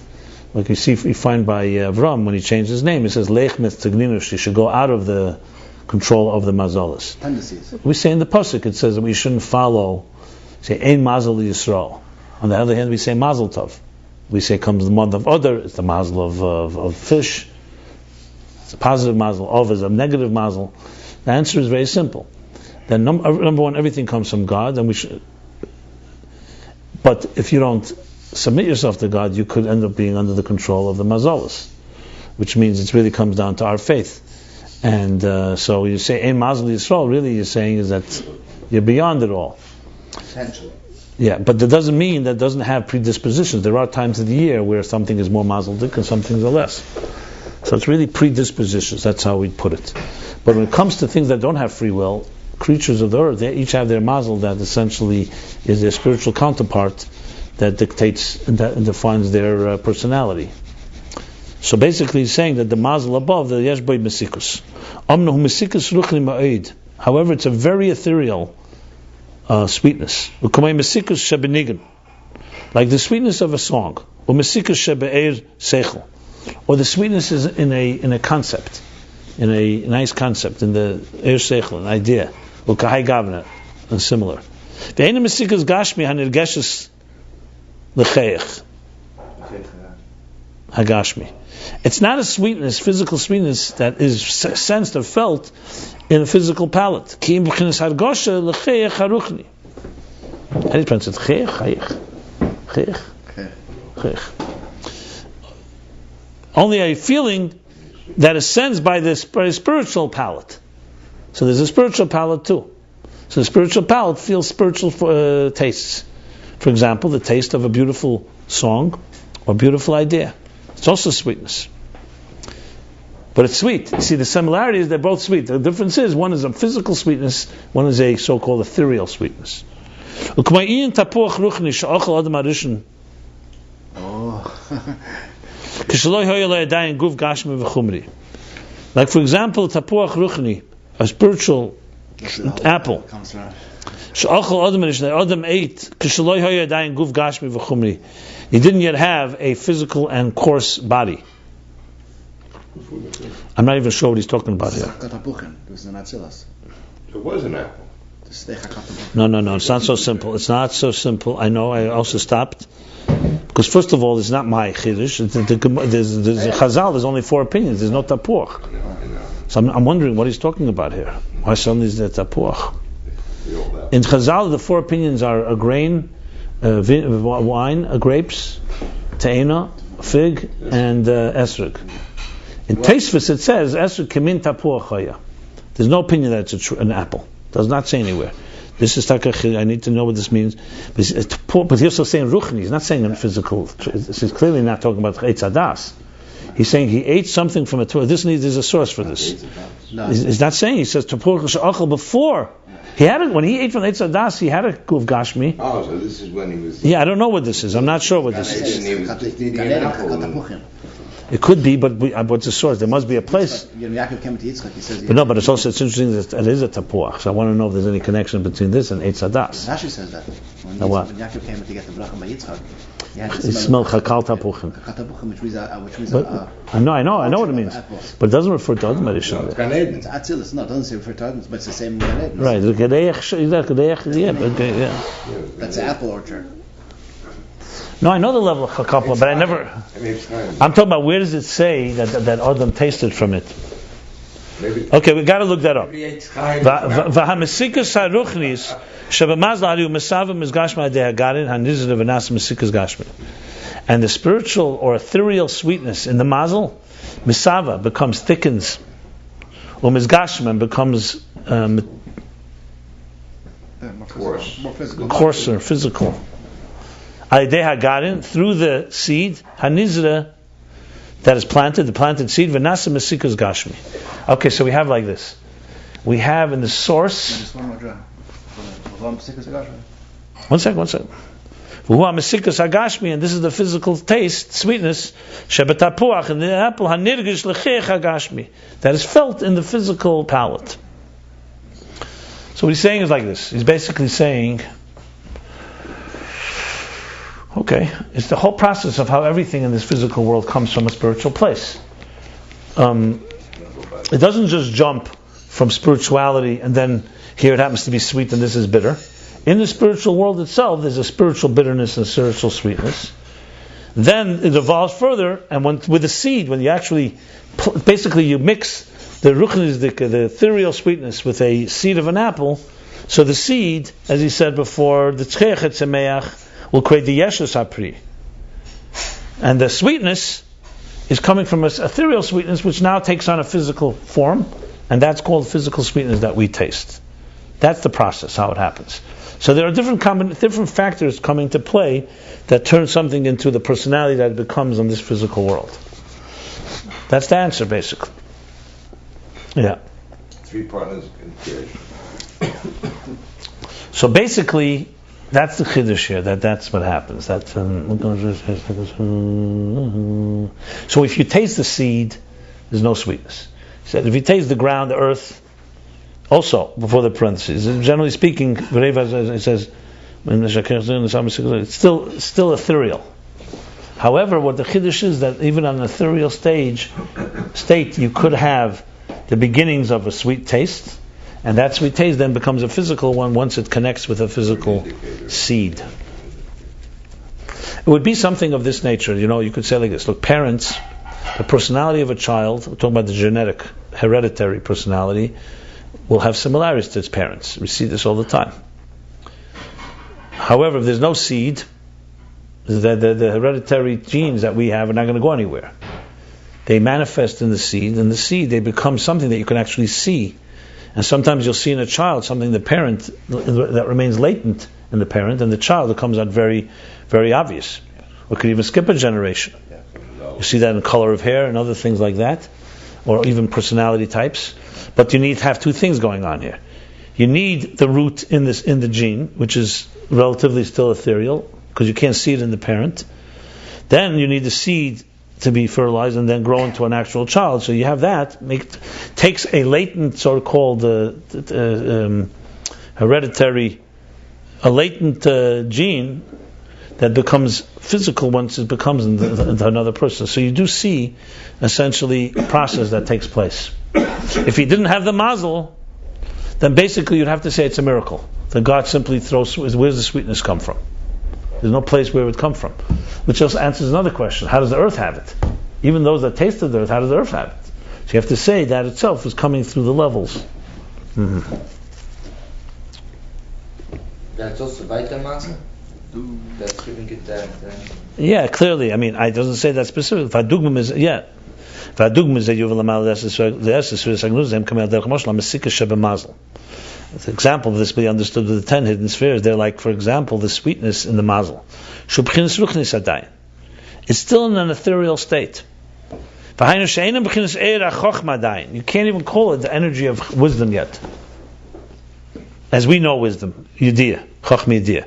Like we find by Avram when he changed his name, he says lech mitzagninush, he should go out of the control of the mazolas. We say in the pasuk it says that we shouldn't follow, say ein mazel Yisrael. On the other hand, we say mazel tov. We say comes the month of Adar, it's the mazel of fish. It's a positive mazel. Of is a negative mazel. The answer is very simple. Then number one, everything comes from God, and we should. But if you don't submit yourself to God, you could end up being under the control of the mazolas, which means it really comes down to our faith. And so you say ein mazel Yisrael. Really, you're saying is that you're beyond it all. Essentially. Yeah, but that doesn't mean that doesn't have predispositions. There are times of the year where something is more mazeldik and some things are less. So it's really predispositions. That's how we put it. But when it comes to things that don't have free will, creatures of the earth, they each have their mazel that essentially is their spiritual counterpart that dictates and that defines their personality. So basically he's saying that the mazel above, the yesh boy mesikus. Amnahu mesikus ruchni ma'id. However, it's a very ethereal sweetness. Like the sweetness of a song. Or the sweetness is in a concept, in a nice concept, in the eir seichel, an idea. Or kahai gavna, and similar. Hagashmi. It's not a sweetness, physical sweetness that is sensed or felt in a physical palate. How do you pronounce it? Only a feeling that is sensed by the spiritual palate. So there's a spiritual palate too. So the spiritual palate feels spiritual tastes. For example, the taste of a beautiful song or beautiful idea. It's also sweetness. But it's sweet. You see, the similarity is they're both sweet. The difference is one is a physical sweetness, one is a so-called ethereal sweetness. Like for example, tapuach ruchni, a spiritual apple. Adam ate. He didn't yet have a physical and coarse body. I'm not even sure what he's talking about here. It was an apple. No, it's not so simple. It's not so simple. I know, I also stopped. Because first of all, it's not my chiddush. There's a chazal, there's only 4 opinions. There's no tapuach. So I'm wondering what he's talking about here. Why suddenly is there tapuach? In chazal, the 4 opinions are a grain, wine, grapes, te'ena, fig, and esrog. In Tosfos it says esrog kemin tapuach chaya. There's no opinion that it's an apple. It does not say anywhere. This is takach. I need to know what this means. But he's also saying ruchni. He's not saying a physical. He's clearly not talking about eitz hadas. He's saying he ate something from a Torah. There's a source for this. He's not saying. He says tapuach she'achal before. He had it when he ate from eitz hadas. He had a guv gashmi. Oh, so this is when he was. Yeah, I don't know what this is. I'm not sure what this is. It could be, but what's the source? There must be a place. But no, but it's also interesting that it is a tapuach. So I want to know if there's any connection between this and eitz hadas. Rashi says that when Yaakov came to get the bracha by Yitzchak, It smells chakal tapuchim. Which means I know what it means. But it doesn't refer to Adam Rishon. It's Gan Eden. it's Atzilus. No, it doesn't say refer to Adam, but it's the same Gan Eden. Right, the yeah. That's the apple orchard. No, I know the level of chakal, but I never. I'm talking about where does it say that Adam tasted from it? Maybe. Okay, we got to look that up. And the spiritual or ethereal sweetness in the mazel, misava, becomes thickens, or mizgashman becomes coarser, physical. Through the seed, hanizra, that is planted, the planted seed, v'nasa mesikus gashmi. Okay, so we have like this. We have in the source. One second. Mesikus hagashmi, and this is the physical taste, sweetness. Shebetapuach, in the apple, hanirgish lechech hagashmi, that is felt in the physical palate. So what he's saying is like this. He's basically saying, okay, it's the whole process of how everything in this physical world comes from a spiritual place. It doesn't just jump from spirituality and then here it happens to be sweet and this is bitter. In the spiritual world itself, there's a spiritual bitterness and a spiritual sweetness. Then it evolves further, and with the seed, when you actually, basically you mix the ruchnisdik, the ethereal sweetness, with a seed of an apple, so the seed, as he said before, the tzchechet semeach, will create the yeshus hapri. And the sweetness is coming from an ethereal sweetness which now takes on a physical form, and that's called physical sweetness that we taste. That's the process, how it happens. So there are different factors coming to play that turn something into the personality that it becomes in this physical world. That's the answer, basically. Yeah. 3 partners in creation. So basically, that's the chiddush here. That's what happens. So if you taste the seed, there's no sweetness. He said if you taste the ground, the earth, also before the parentheses. Generally speaking, it says it's still ethereal. However, what the chiddush is that even on an ethereal state, you could have the beginnings of a sweet taste. And that sweet taste then becomes a physical one once it connects with a physical seed. It would be something of this nature. You could say like this. Look, parents, the personality of a child, we're talking about the genetic, hereditary personality, will have similarities to its parents. We see this all the time. However, if there's no seed, the hereditary genes that we have are not going to go anywhere. They manifest in the seed, and the seed, they become something that you can actually see. And sometimes you'll see in a child something the parent that remains latent in the parent, and the child it comes out very, very obvious. Or could even skip a generation. You see that in color of hair and other things like that, or even personality types. But you need to have 2 things going on here. You need the root in the gene, which is relatively still ethereal, because you can't see it in the parent. Then you need the seed to be fertilized and then grow into an actual child. So you have that. Takes a latent so-called hereditary, a latent gene that becomes physical once it becomes into another person. So you do see essentially a process that takes place. If you didn't have the mazel, then basically you'd have to say it's a miracle. That God simply throws, where's the sweetness come from? There's no place where it would come from. Which also answers another question. How does the earth have it? Even those that tasted the earth, how does the earth have it? So you have to say that itself is coming through the levels. Mm-hmm. That's also Vitamin. That's giving it that. Yeah, clearly. I mean, it doesn't say that specifically. Vadugma is, yeah. Vadugma is that you will allow the example of this be understood with the 10 hidden spheres. They're like, for example, the sweetness in the mazel. It's still in an ethereal state. You can't even call it the energy of wisdom yet. As we know wisdom, yediyah, chachmi yediyah.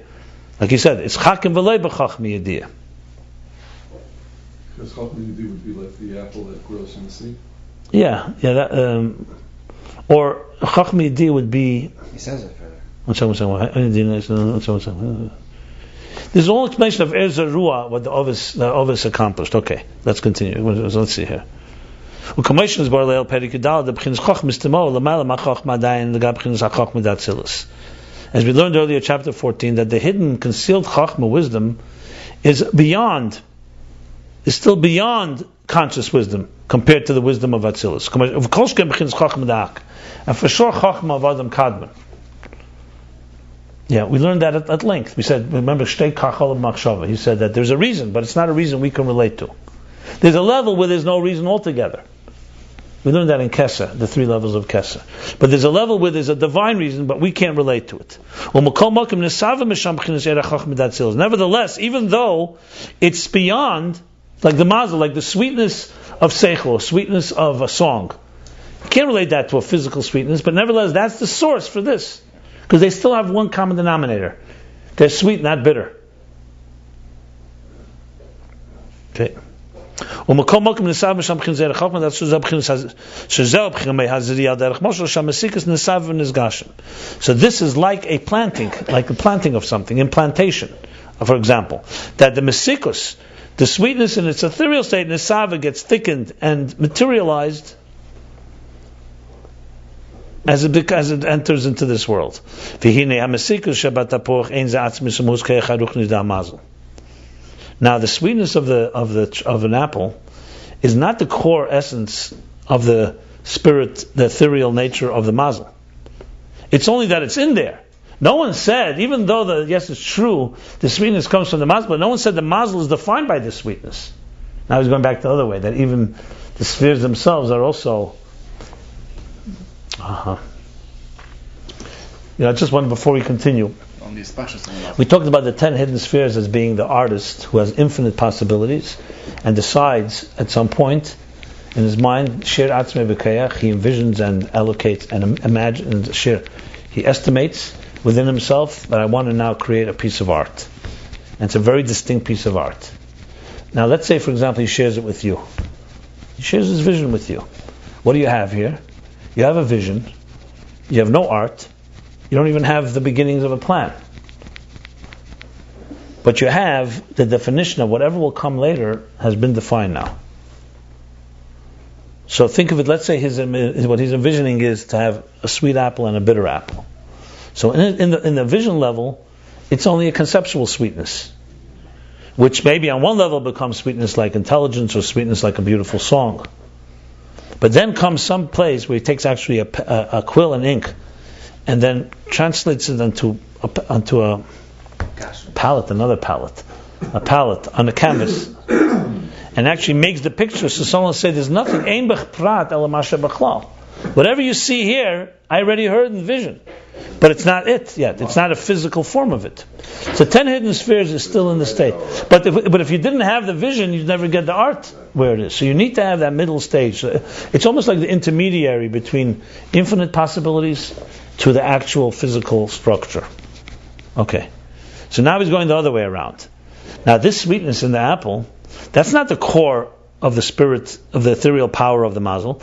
Like you said, it's chakim v'lei b'chachmi yediyah. Because chachmi yediyah would be like the apple that grows from the seed. Yeah. That, or chachmi yediyah would be. He says it further. This is all explanation of Erza Ruah, what the Ovis accomplished. Okay, let's continue. Let's see here. As we learned earlier, chapter 14, that the hidden, concealed Chachma wisdom is still beyond conscious wisdom compared to the wisdom of Atzilus. And for sure, Chachma of Adam Kadman. Yeah, we learned that at length. We said, remember, Shtei Kachal of Machshava. He said that there's a reason, but it's not a reason we can relate to. There's a level where there's no reason altogether. We learned that in Kesser, the 3 levels of Kesser. But there's a level where there's a divine reason, but we can't relate to it. Nevertheless, even though it's beyond, like the mazel, like the sweetness of seichel, sweetness of a song, you can't relate that to a physical sweetness, but nevertheless, that's the source for this. Because they still have one common denominator. They're sweet, not bitter. Okay. So this is like a planting of something, implantation, for example. That the mesikus, the sweetness in its ethereal state, nesava, gets thickened and materialized as it enters into this world. Now, the sweetness of an apple is not the core essence of the spirit, the ethereal nature of the mazel. It's only that it's in there. No one said, even though yes, it's true, the sweetness comes from the mazel, but no one said the mazel is defined by this sweetness. Now he's going back the other way, that even the spheres themselves are also. Just one before we continue. We talked about the 10 hidden spheres as being the artist who has infinite possibilities and decides at some point in his mind, Shir Atzmei B'Kayach, he envisions and allocates and imagines, he estimates within himself that I want to now create a piece of art. And it's a very distinct piece of art. Now let's say, for example, he shares it with you. He shares his vision with you. What do you have here? You have a vision. You have no art. You don't even have the beginnings of a plan. But you have the definition of whatever will come later has been defined now. So think of it, let's say what he's envisioning is to have a sweet apple and a bitter apple. So in the vision level, it's only a conceptual sweetness, which maybe on one level becomes sweetness like intelligence or sweetness like a beautiful song. But then comes some place where he takes actually a quill and ink and then translates it onto a palette, a palette on a canvas, and actually makes the picture. So someone will say, there's nothing, ein bech prat ela masha b'chlal. Whatever you see here, I already heard in vision. But it's not it yet. It's not a physical form of it. So 10 hidden spheres is still in the state. But if you didn't have the vision, you'd never get the art where it is. So you need to have that middle stage. It's almost like the intermediary between infinite possibilities to the actual physical structure. Okay. So now he's going the other way around. Now this sweetness in the apple, that's not the core of the spirit, of the ethereal power of the mazel.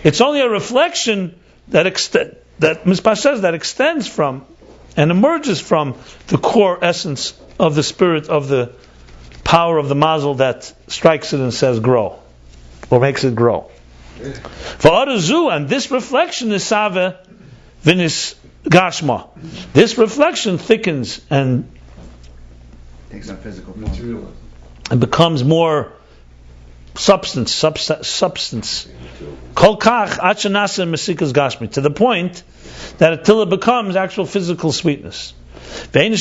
It's only a reflection that extends from and emerges from the core essence of the spirit of the power of the mazel that strikes it and says grow, or makes it grow. And this reflection is save vinis gashma. This reflection thickens and takes on physical form and becomes more substance. Kol kach achanasa mesikas gashmi, to the point that until it becomes actual physical sweetness. This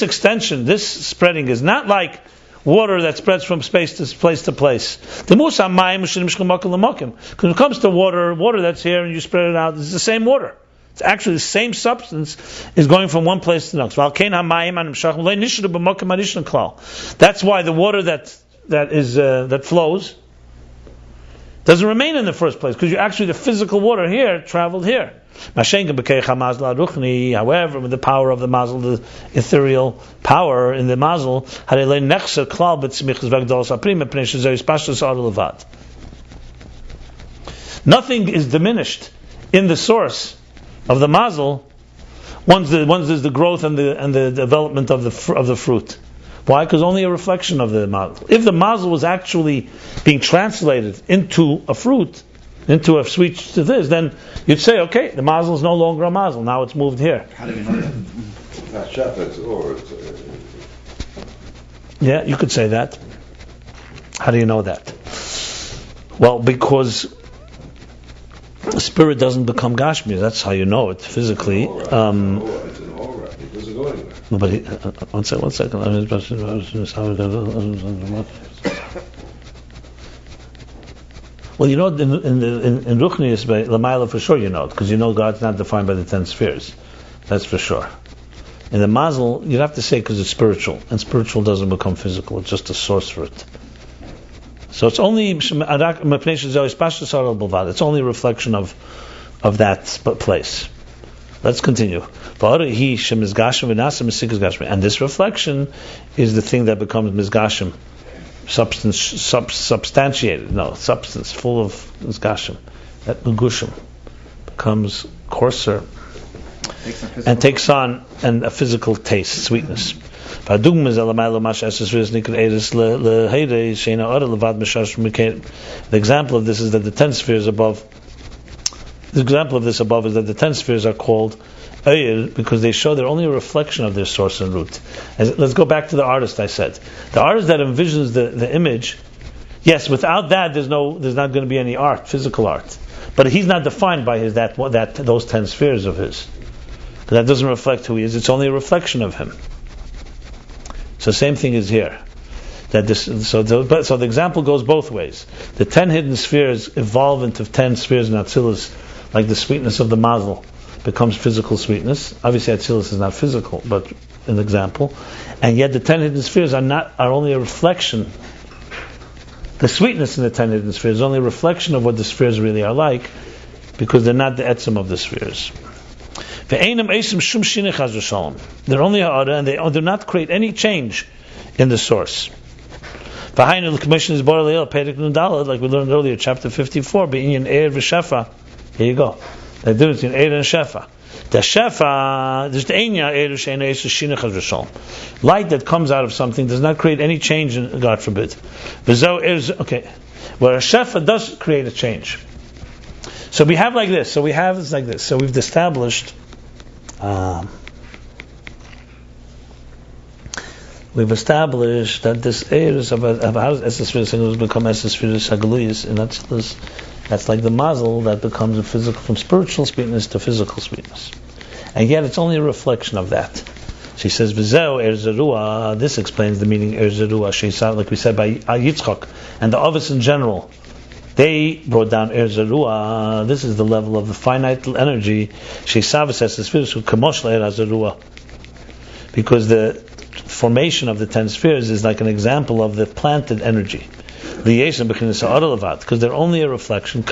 extension, this spreading is not like water that spreads from space to place. Because when it comes to water that's here and you spread it out, it's the same water. It's actually the same substance is going from one place to the next. That's why the water that flows doesn't remain in the first place, because actually the physical water here traveled here. However, with the power of the mazel, the ethereal power in the mazel, Nothing is diminished in the source of the mazel once there's the growth and the development of the fruit. Why? Because only a reflection of the mazel. If the mazel was actually being translated into a fruit, into a sweet to this, then you'd say, okay, the mazel is no longer a mazel. Now it's moved here. How do we know that? It's not shepherds or Yeah, you could say that. How do you know that? Well, because the spirit doesn't become Gashmi. That's how you know it physically. It's an aura. It doesn't go anywhere. But one second. Well, you know, in Ruchnius, by Lamaila for sure you know it, because you know God's not defined by the 10 spheres. That's for sure. In the Mazel, you'd have to say because it's spiritual, and spiritual doesn't become physical. It's just a source for it. So it's only it's only a reflection of that place. Let's continue. And this reflection is the thing that becomes mizgashim, substantiated. No, substance, full of mizgashim. That megushim becomes coarser and takes on a physical taste, sweetness. The example of this is that the 10 spheres above. The example of this above is that the 10 spheres are called Ayin because they show they're only a reflection of their source and root. Let's go back to the artist. I said the artist that envisions the image. Yes, without that, there's not going to be any art, physical art. But he's not defined by those 10 spheres of his. That doesn't reflect who he is. It's only a reflection of him. So same thing is here. So the example goes both ways. The 10 hidden spheres evolve into 10 spheres in Atzilus, like the sweetness of the mazel becomes physical sweetness. Obviously Atzilus is not physical, but an example. And yet the 10 hidden spheres are only a reflection. The sweetness in the 10 hidden spheres is only a reflection of what the spheres really are like, because they're not the etzem of the spheres. They're only ha'ara, and they do not create any change in the source. Behind the commission is like we learned earlier, chapter 54. Be'inyan eir v'shefa. Here you go. The difference between eir and shefa. The shefa, there's the enya eir she'ena eir shinach hazrashal. Light that comes out of something does not create any change in, God forbid. Okay, where a shefa does create a change. So we have like this. So we've established. We've established that this is of how Esesphiris become Esesphiris Hagaluyis, and that's like the mazel that becomes a physical, from spiritual sweetness to physical sweetness, and yet it's only a reflection of that. She says V'zeu Er Zerua. This explains the meaning Er Zerua. She said, like we said by Yitzchak and the Ovis in general. They brought down Er Zerua. This is the level of the finite energy. Because the formation of the 10 spheres is like an example of the planted energy. Because they're only a reflection. Like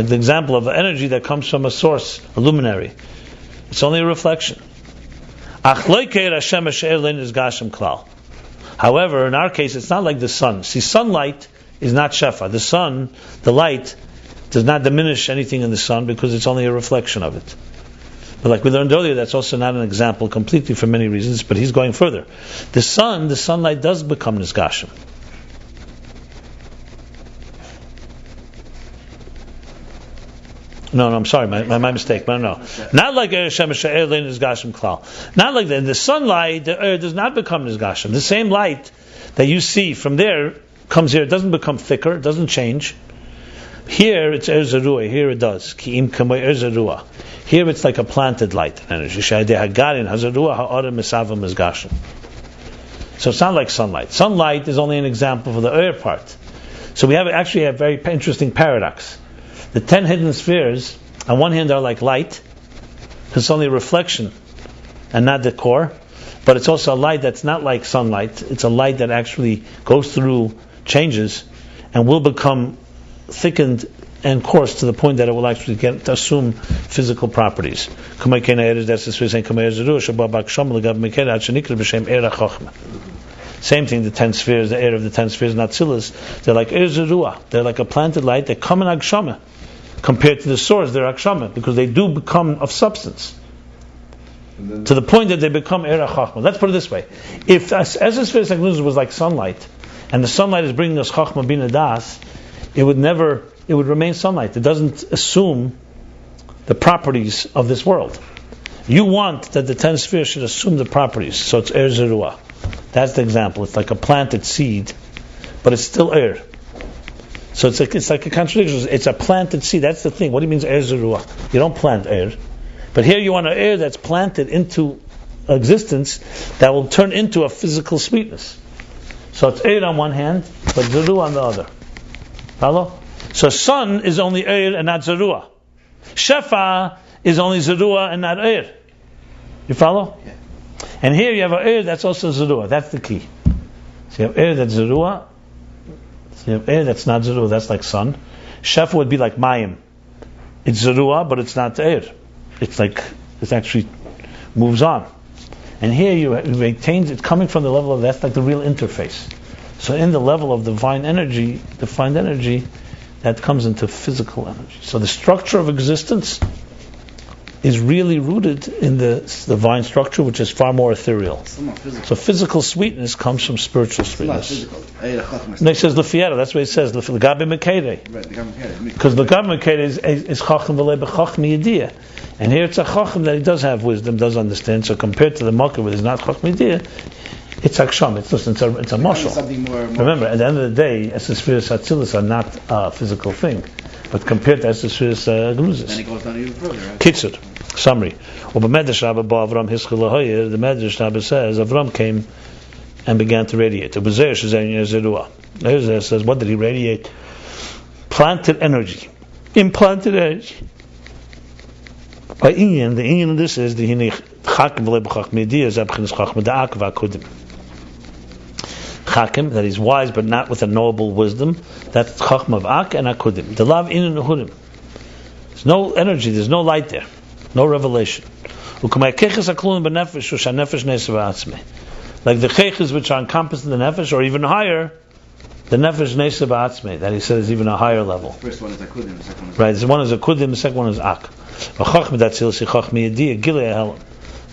the example of energy that comes from a source, a luminary. It's only a reflection. However, in our case, it's not like the sun. See, sunlight is not shefa. The sun, the light, does not diminish anything in the sun because it's only a reflection of it. But like we learned earlier, that's also not an example completely for many reasons, but he's going further. The sunlight does become nisgashim. No, I'm sorry, my mistake. No. Not like nisgashim klal. Not like that. The sunlight, the air does not become nisgashim. The same light that you see from there comes here. It doesn't become thicker. It doesn't change. Here it's er zerua. Here it does. Ki'im kamei er zerua. Here it's like a planted light energy. Shayde hagarin hazerua ha'ara misava misgashim. So it's not like sunlight. Sunlight is only an example for the air part. So we have a very interesting paradox. The 10 hidden spheres, on one hand, are like light. It's only a reflection and not the core. But it's also a light that's not like sunlight. It's a light that actually goes through changes and will become thickened and coarse to the point that it will actually assume physical properties. Same thing, the 10 spheres, the air of the 10 spheres, Natsilas, they're like Eir Zerua. They're like a planted light. They come in Agshama. Compared to the source, they're Agshama, because they do become of substance. To the point that they become Eir HaChachma. Let's put it this way. If as the spheres was like sunlight, and the sunlight is bringing us Chachma Bina Das, it would remain sunlight. It doesn't assume the properties of this world. You want that the 10 spheres should assume the properties, so it's Eir Zerua. That's the example. It's like a planted seed, but it's still air. So it's like a contradiction. It's a planted seed. That's the thing. What do you mean Eir Zerua? You don't plant air. But here you want an air that's planted into existence that will turn into a physical sweetness. So it's air on one hand, but Zerua on the other. Follow? So sun is only air and not Zerua. Shefa is only Zerua and not air. You follow? Yeah. And here you have an air that's also Zerua. That's the key. So you have air that's Zerua. So you have air that's not Zerua. That's like sun. Shefa would be like Mayim. It's Zerua, but it's not air. It's actually moves on. And here you maintain it's coming from the level of, that's like the real interface. So in the level of divine energy, that comes into physical energy. So the structure of existence is really rooted in the divine structure, which is far more ethereal. So physical sweetness comes from spiritual sweetness. And he says Lefiera, that's what he says, L'gabe Mekere. Because L'gabe Mekere is Chacham v'le b'chacham yediyah. And here it's a Chacham that he does have wisdom, does understand. So compared to the Makkah where there's not Chacham yediyah, it's Aksham, it's a marshal. Remember, at the end of the day, Esespheres Hatzilis are not a physical thing. But compared to Esespheres Gnuzis. Then it goes down even further, right? Kitzur, summary. The Medrash Rabbi says, Avram came and began to radiate. It says, what did he radiate? Planted energy. Implanted energy. By Ayin, the Ayin of this is the Chakim, that he's wise but not with a knowable wisdom. That's Chachma of Ak and Akudim. The Lav Inin Hudim. There's no energy, there's no light there, no revelation. Like the Chechis which are encompassed in the Nefesh, or even higher, the Nefesh Nesa Ba'atzmei, that he says is even a higher level. The first one is Akudim, the second one is right, the one is Akudim, the second one is Ak.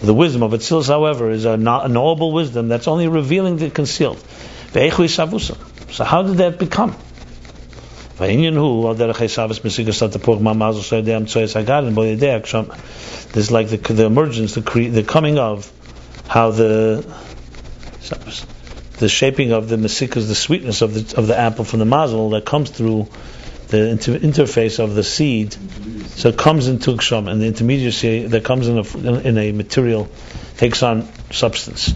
The wisdom of Atzilus, however, is a knowable wisdom that's only revealing the concealed. So how did that become? There's like the emergence, the coming of how the shaping of the mesikas, the sweetness of the apple from the mazel that comes through the interface of the seed. So it comes into Ksham, and the intermediacy that comes in a material takes on substance.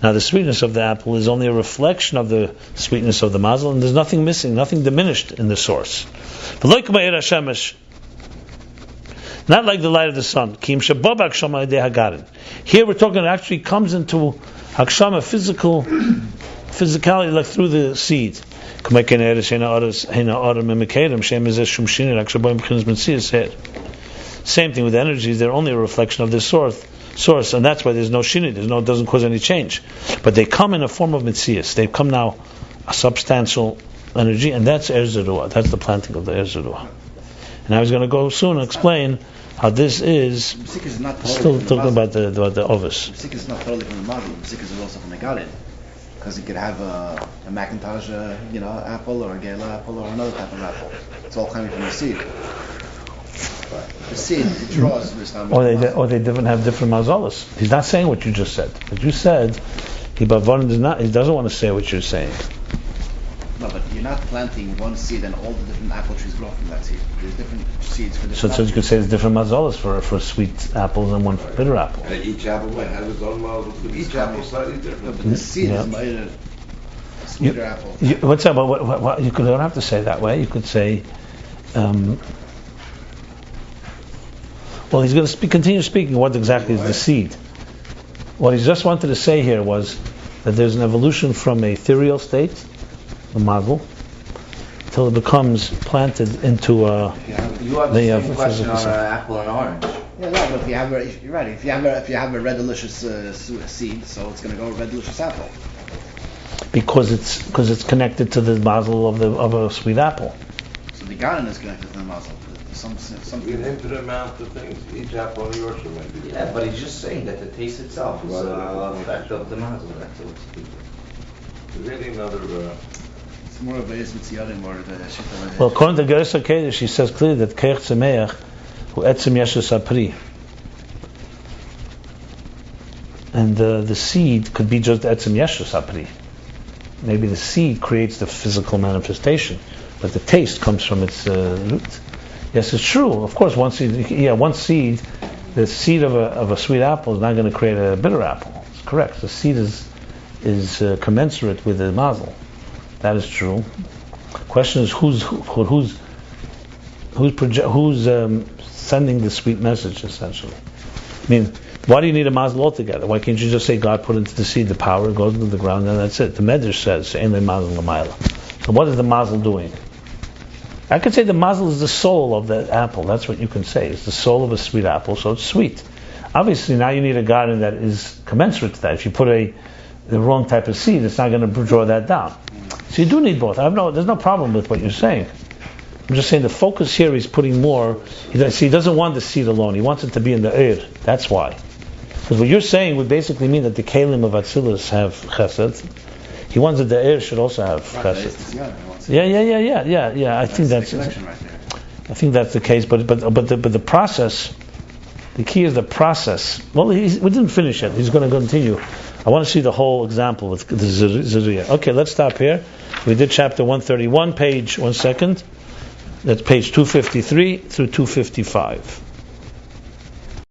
Now the sweetness of the apple is only a reflection of the sweetness of the mazel, and there's nothing missing, nothing diminished in the source. Not like the light of the sun. Here we're talking, it actually comes into Hakshama, physicality, like through the seed. Same thing with energies, they're only a reflection of the source, and that's why there's no shini, it doesn't cause any change. But they come in a form of mitzias. They come now a substantial energy, and that's Eir Zerua. That's the planting of the Eir Zerua. And I was going to go soon and explain how this is still talking about the ovis. Musik is not totally from the model. Musik is also from the garden. Because you could have a Macintosh, apple, or a Gala apple, or another type of apple. It's all coming from the seed. But the seed, it draws this time. Or they have different mazalas. He's not saying what you just said. What you said, he doesn't want to say what you're saying. No, but you're not planting one seed and all the different apple trees grow from that seed. There's different seeds for different. So you could say there's different mazalas for sweet apples and one for bitter apple. Each apple might have its own model. Each apple is slightly different. No, but the seed is made of a sweeter apple. What's that? What you don't have to say that way. You could say. Well, he's going to continue speaking. What exactly is the seed? What he just wanted to say here was that there's an evolution from a ethereal state, the mazel, until it becomes planted into you have the same question on an apple and orange. Yeah, no, but if you have you're right. If you have a red delicious seed, so it's going to go a red delicious apple. Because it's connected to the mazel of a sweet apple. So the garden is connected to the mazel. Some An infinite amount of things. Each apple on your orchard might be. Yeah, but he's just saying that the taste itself is a effect of the mazel. That's all. Really another. It's more of a Yismitziyadim or the Shita. Well, according to Gersa Kedesh, she says clearly that Keich Tzemeach hu etzem yeshus apri. And the seed could be just etzem yeshus apri. Maybe the seed creates the physical manifestation, but the taste comes from its root. Yes, it's true. Of course, one seed, the seed of a sweet apple is not going to create a bitter apple. It's correct. The seed is commensurate with the mazel. That is true. Question is who's sending the sweet message, essentially. I mean, why do you need a mazel altogether? Why can't you just say God put into the seed the power, it goes into the ground, and that's it? The Medrash says, "Ein le mazel l'mayla." So what is the mazel doing? I could say the mazel is the soul of the apple. That's what you can say. It's the soul of a sweet apple, so it's sweet. Obviously, now you need a garden that is commensurate to that. If you put the wrong type of seed, it's not going to draw that down. So you do need both. There's no problem with what you're saying. I'm just saying the focus here is putting more. He doesn't want the seed alone. He wants it to be in the air. That's why. Because what you're saying would basically mean that the kalim of Atzilus have chesed. He wants that the air should also have chesed. Yeah. I think that's. Right there. I think that's the case. But the process. The key is the process. Well, we didn't finish yet. He's going to continue. I want to see the whole example with the Zuriya. Okay, let's stop here. We did chapter 131, page, 1 second. That's page 253 through 255.